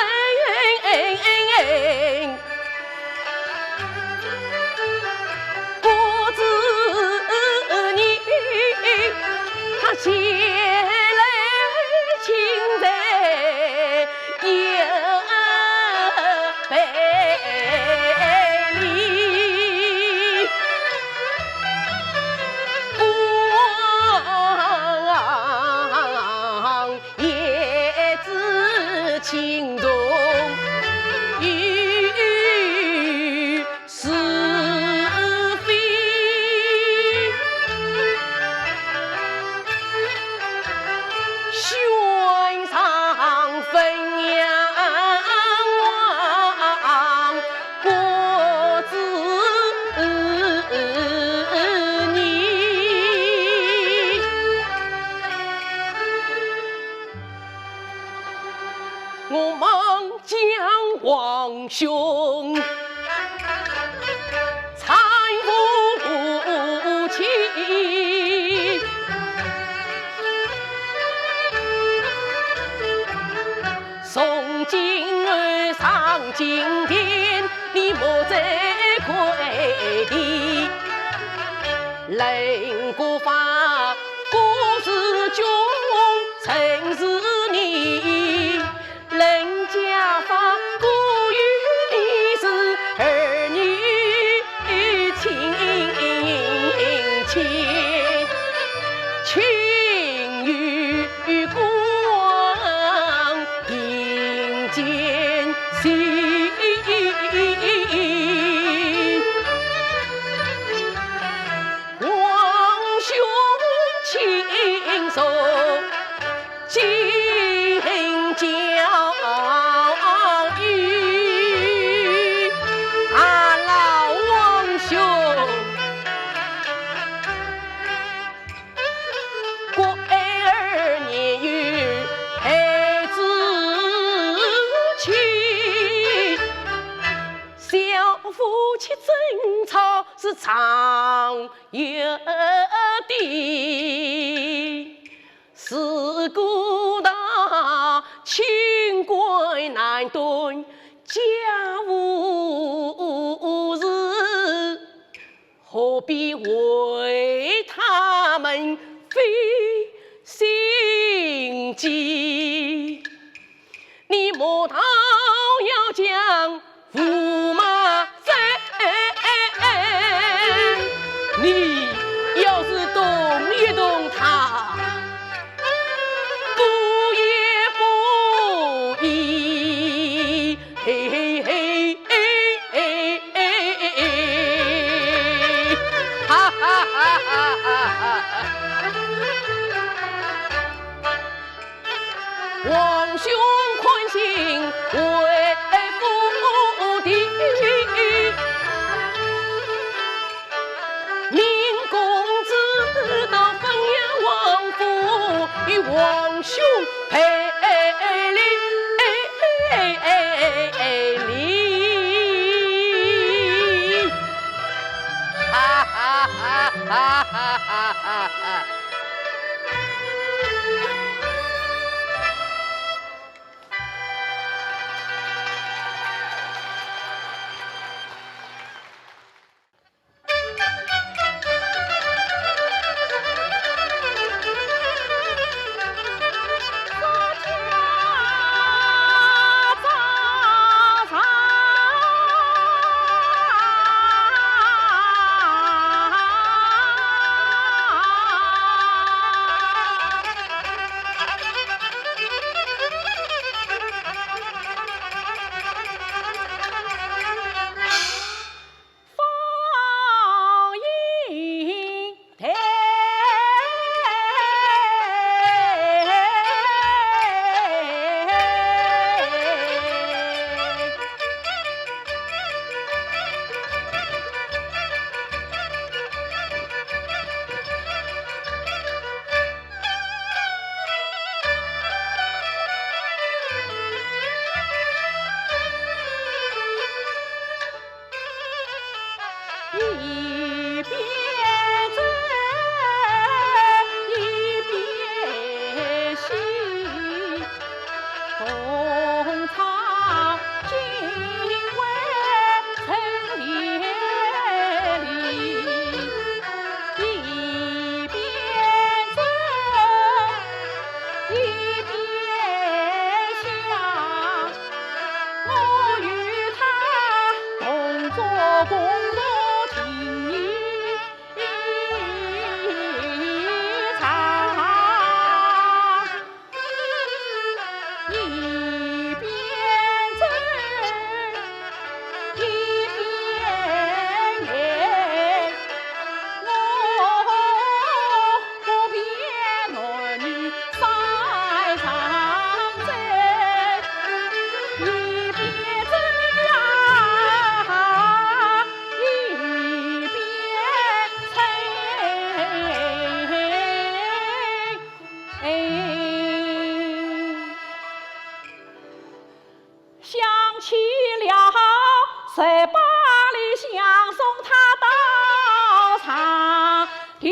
S7: 不知你他前来请在也百里，王也知情重。我忙将王兄搀扶起，送金儿上金殿，你莫再跪地，人过法不是君，曾是你。人家法故与你是儿女情切，情与光阴间心，王兄亲手今教育俺老王兄，过2年有孩子亲，小夫妻争吵是常有的。自古大清官难断家务事，何必为他们费心机？你莫道要将驸马斩，你要是动一动他，嘿嘿嘿哈哈哈哈王兄宽心为父的，明公子到汾阳王府与王兄赔礼。哈哈哈哈哈哈！
S10: 想起了18里相送他到长亭。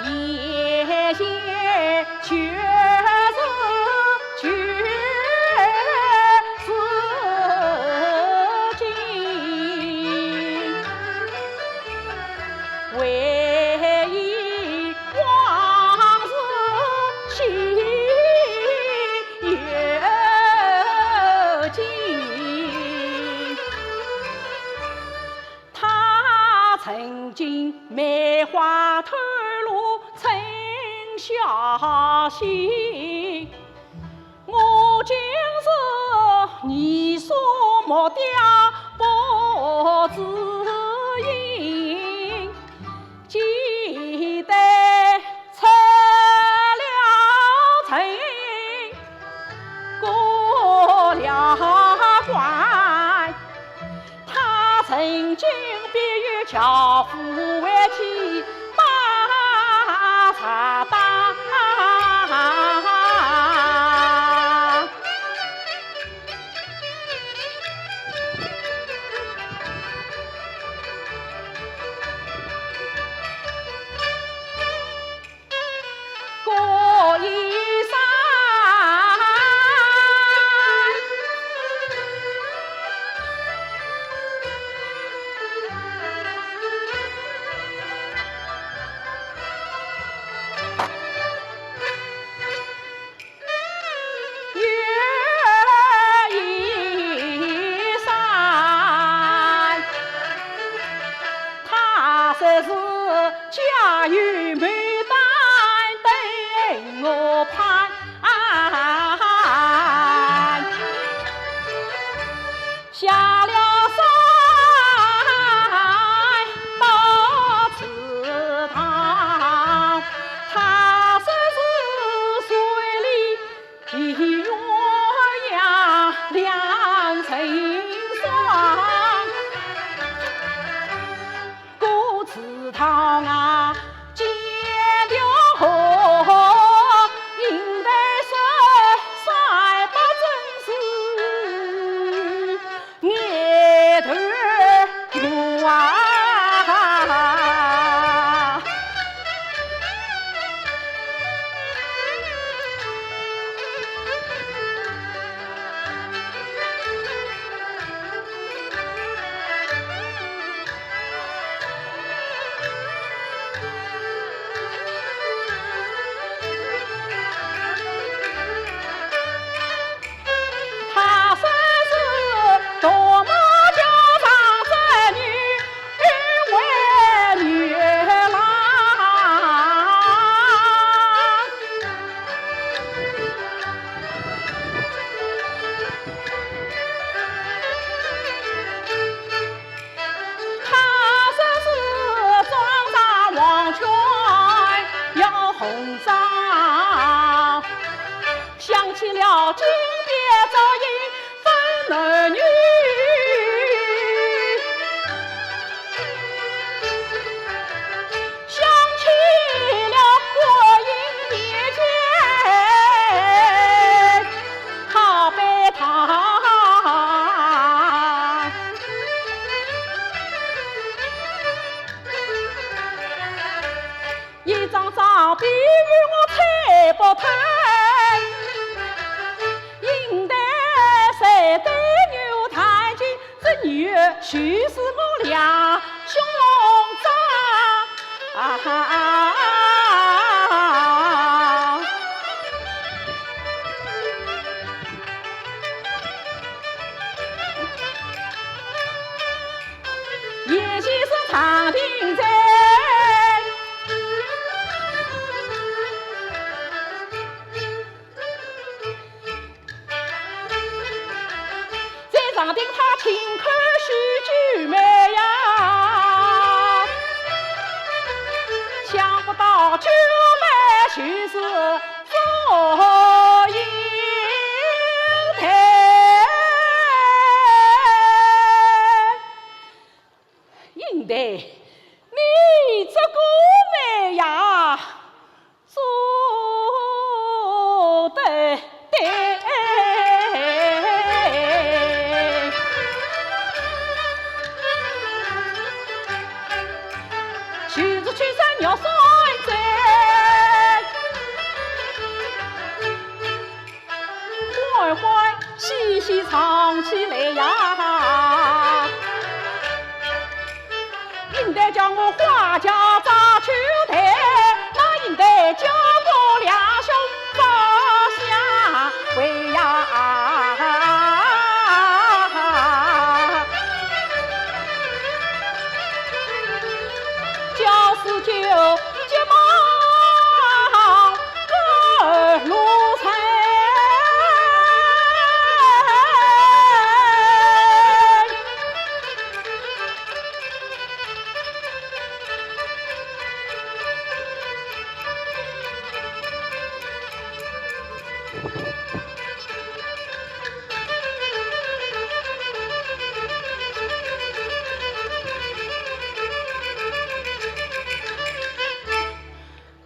S10: 夜夜却是尽，唯一往事心犹记。他曾经梅花头下心，我就是你所莫的不知音，记得出了城，过了关，他曾经必与樵夫为妻。他当过一山，这是家有牡丹等我盼，下了山到祠堂，他说是水里鸳鸯两成双。祠堂啊，建条河，应得是300真是眼头路啊！红妆，想起了金别照应分男女，想起了过阴年间好悲堂。一张照片与我猜不透，应得谁对牛弹琴，这女儿就是我俩兄长。也许是长亭在。长亭他轻口许句美。应得你这个妹呀，做得对。去子去山要算账，坏坏细细藏起来呀，应得叫我花家扎秋台，那应得叫我两兄把下回呀。叫是就急忙二路财，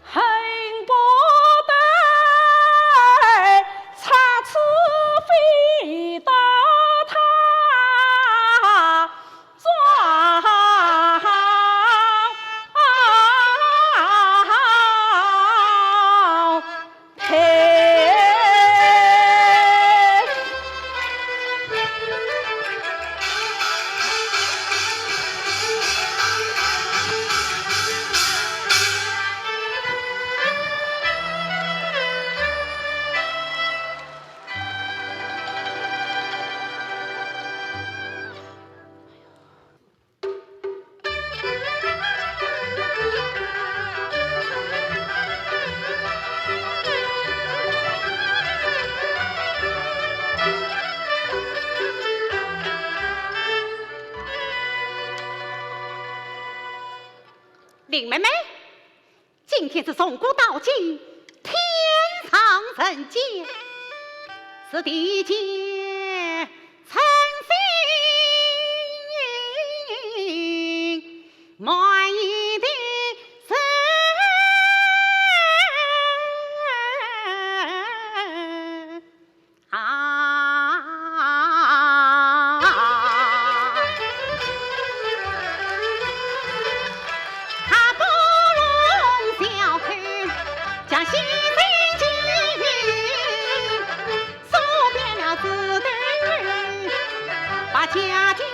S10: 恨不得插翅飞到他庄台。
S9: 林妹妹，今天是从古到今，天上人间，是地间诚心满意的人家庭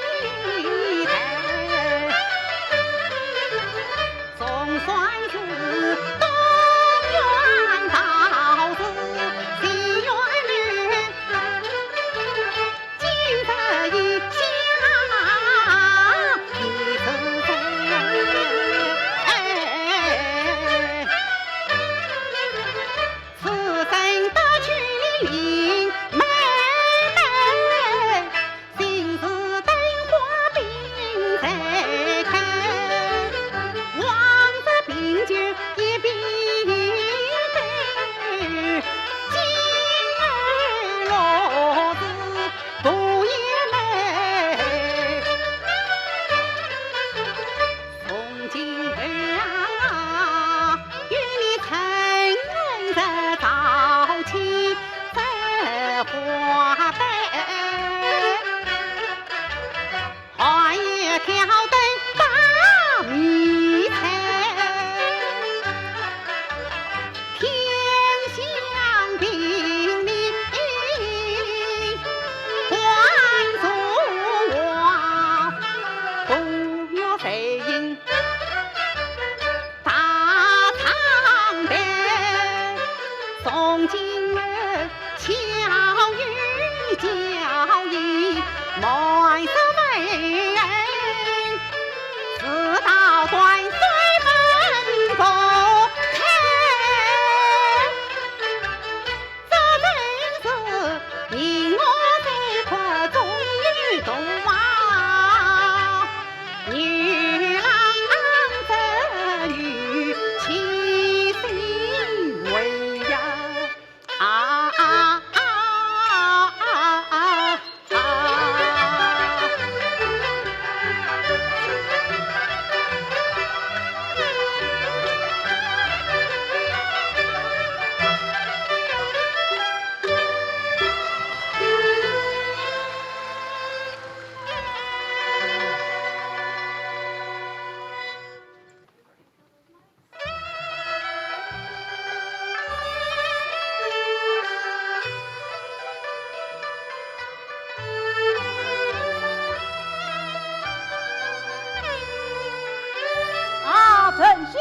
S9: 丞相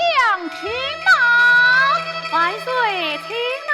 S9: 请拿，
S8: 万岁，请拿。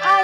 S9: 哎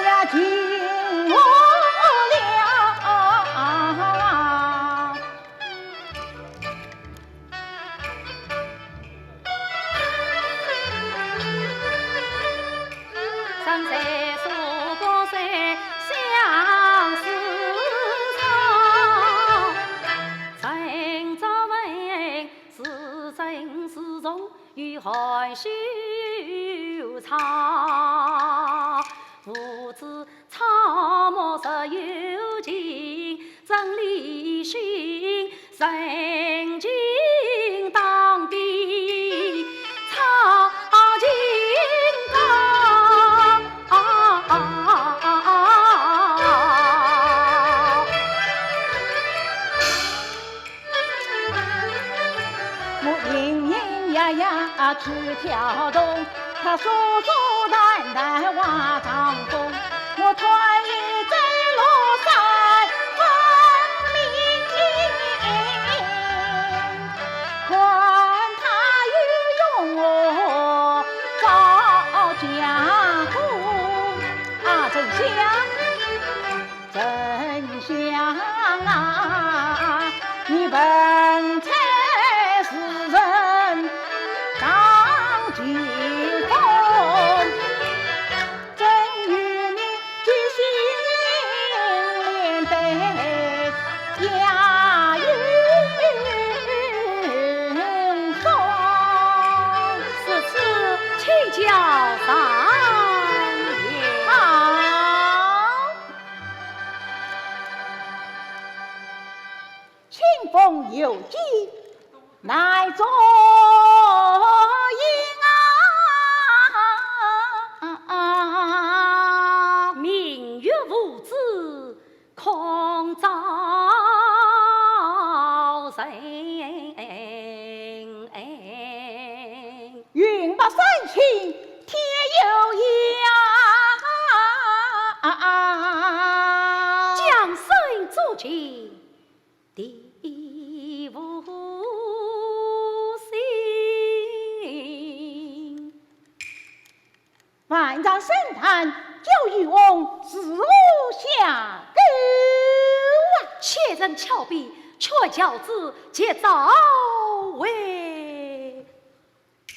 S8: 父子草木实有情，真理性，神经当地操金刚。
S11: 我咿咿呀呀去跳动，他舒舒坦坦画长风。我团一在路上分明，看他有用照江湖啊，真香啊！你文采诗人张继峰，真与你即心连带家云松，
S8: 此次请教上言。
S11: 好，清风有机乃作应啊！
S8: 明月无子空照人，
S11: 云白山青天有阳，
S8: 江山作尽地无心。
S11: 万丈神坛九玉翁是无下钩
S8: 切人峭壁，却教子结早为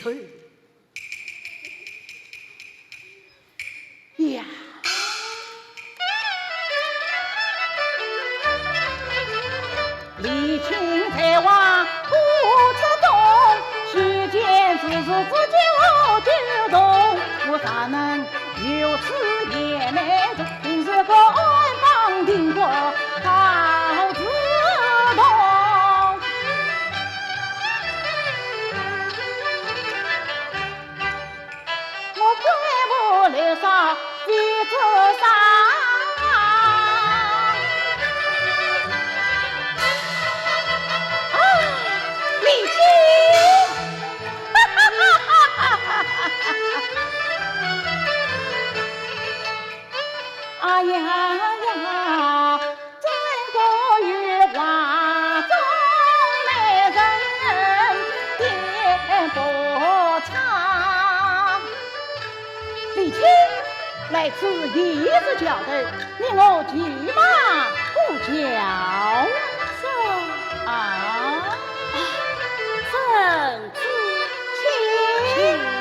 S8: 退
S11: 呀！离情在望不出动，世间事事自就动。我咋能有此也难中？平时个安邦定国好自动。我怪不了上鼻子上。哎呀呀，真个与画中来人颠簸长。李青来此一时交代，你我急忙不交啊！
S8: 正子
S11: 请。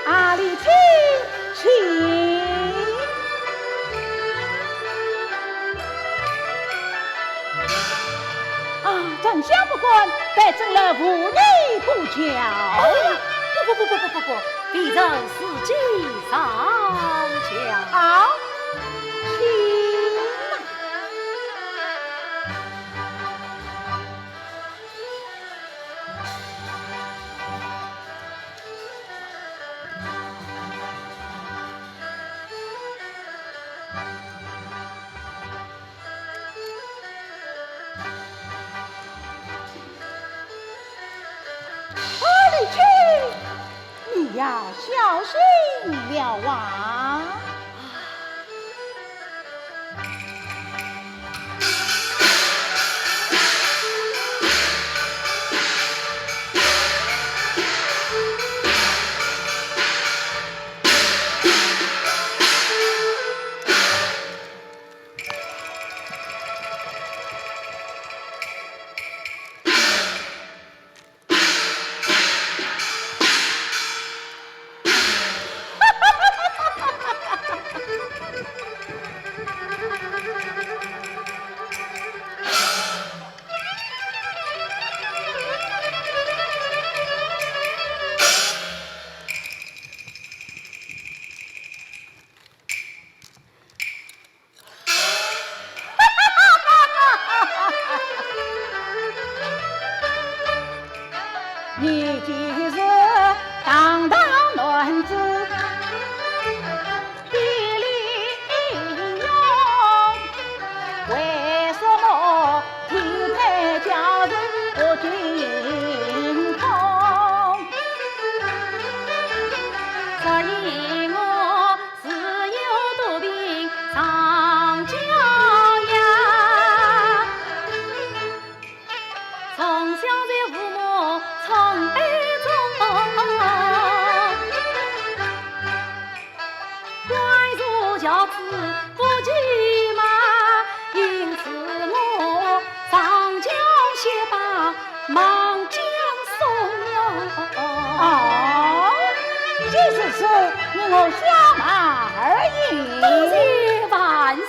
S11: 阿里请，啊，真想不惯，带成了无理不教。
S8: 不，必人司机上将。
S11: 好，请。你要小心了啊！是此，你我相马而已。
S8: 多谢万岁。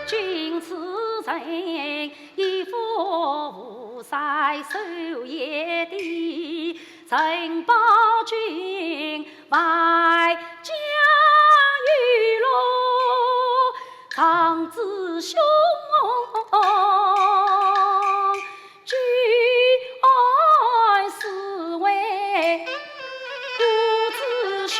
S8: 君此人一副无塞守夜的，曾保君外家玉楼，长子兄居安思危，孤子婿。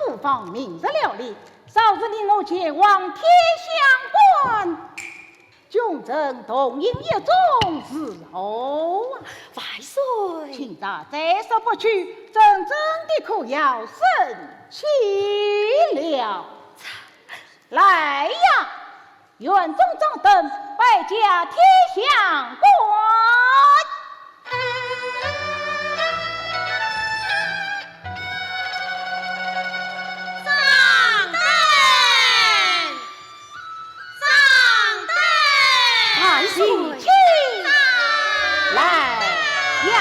S11: 不妨明日了理，稍日令我前往天香观，君臣同饮一盅伺候啊！
S8: 万岁，
S11: 卿大再说不去，真的可要生气了。来呀，园中张灯，拜驾天香观。喜庆来呀！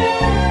S1: Thank you.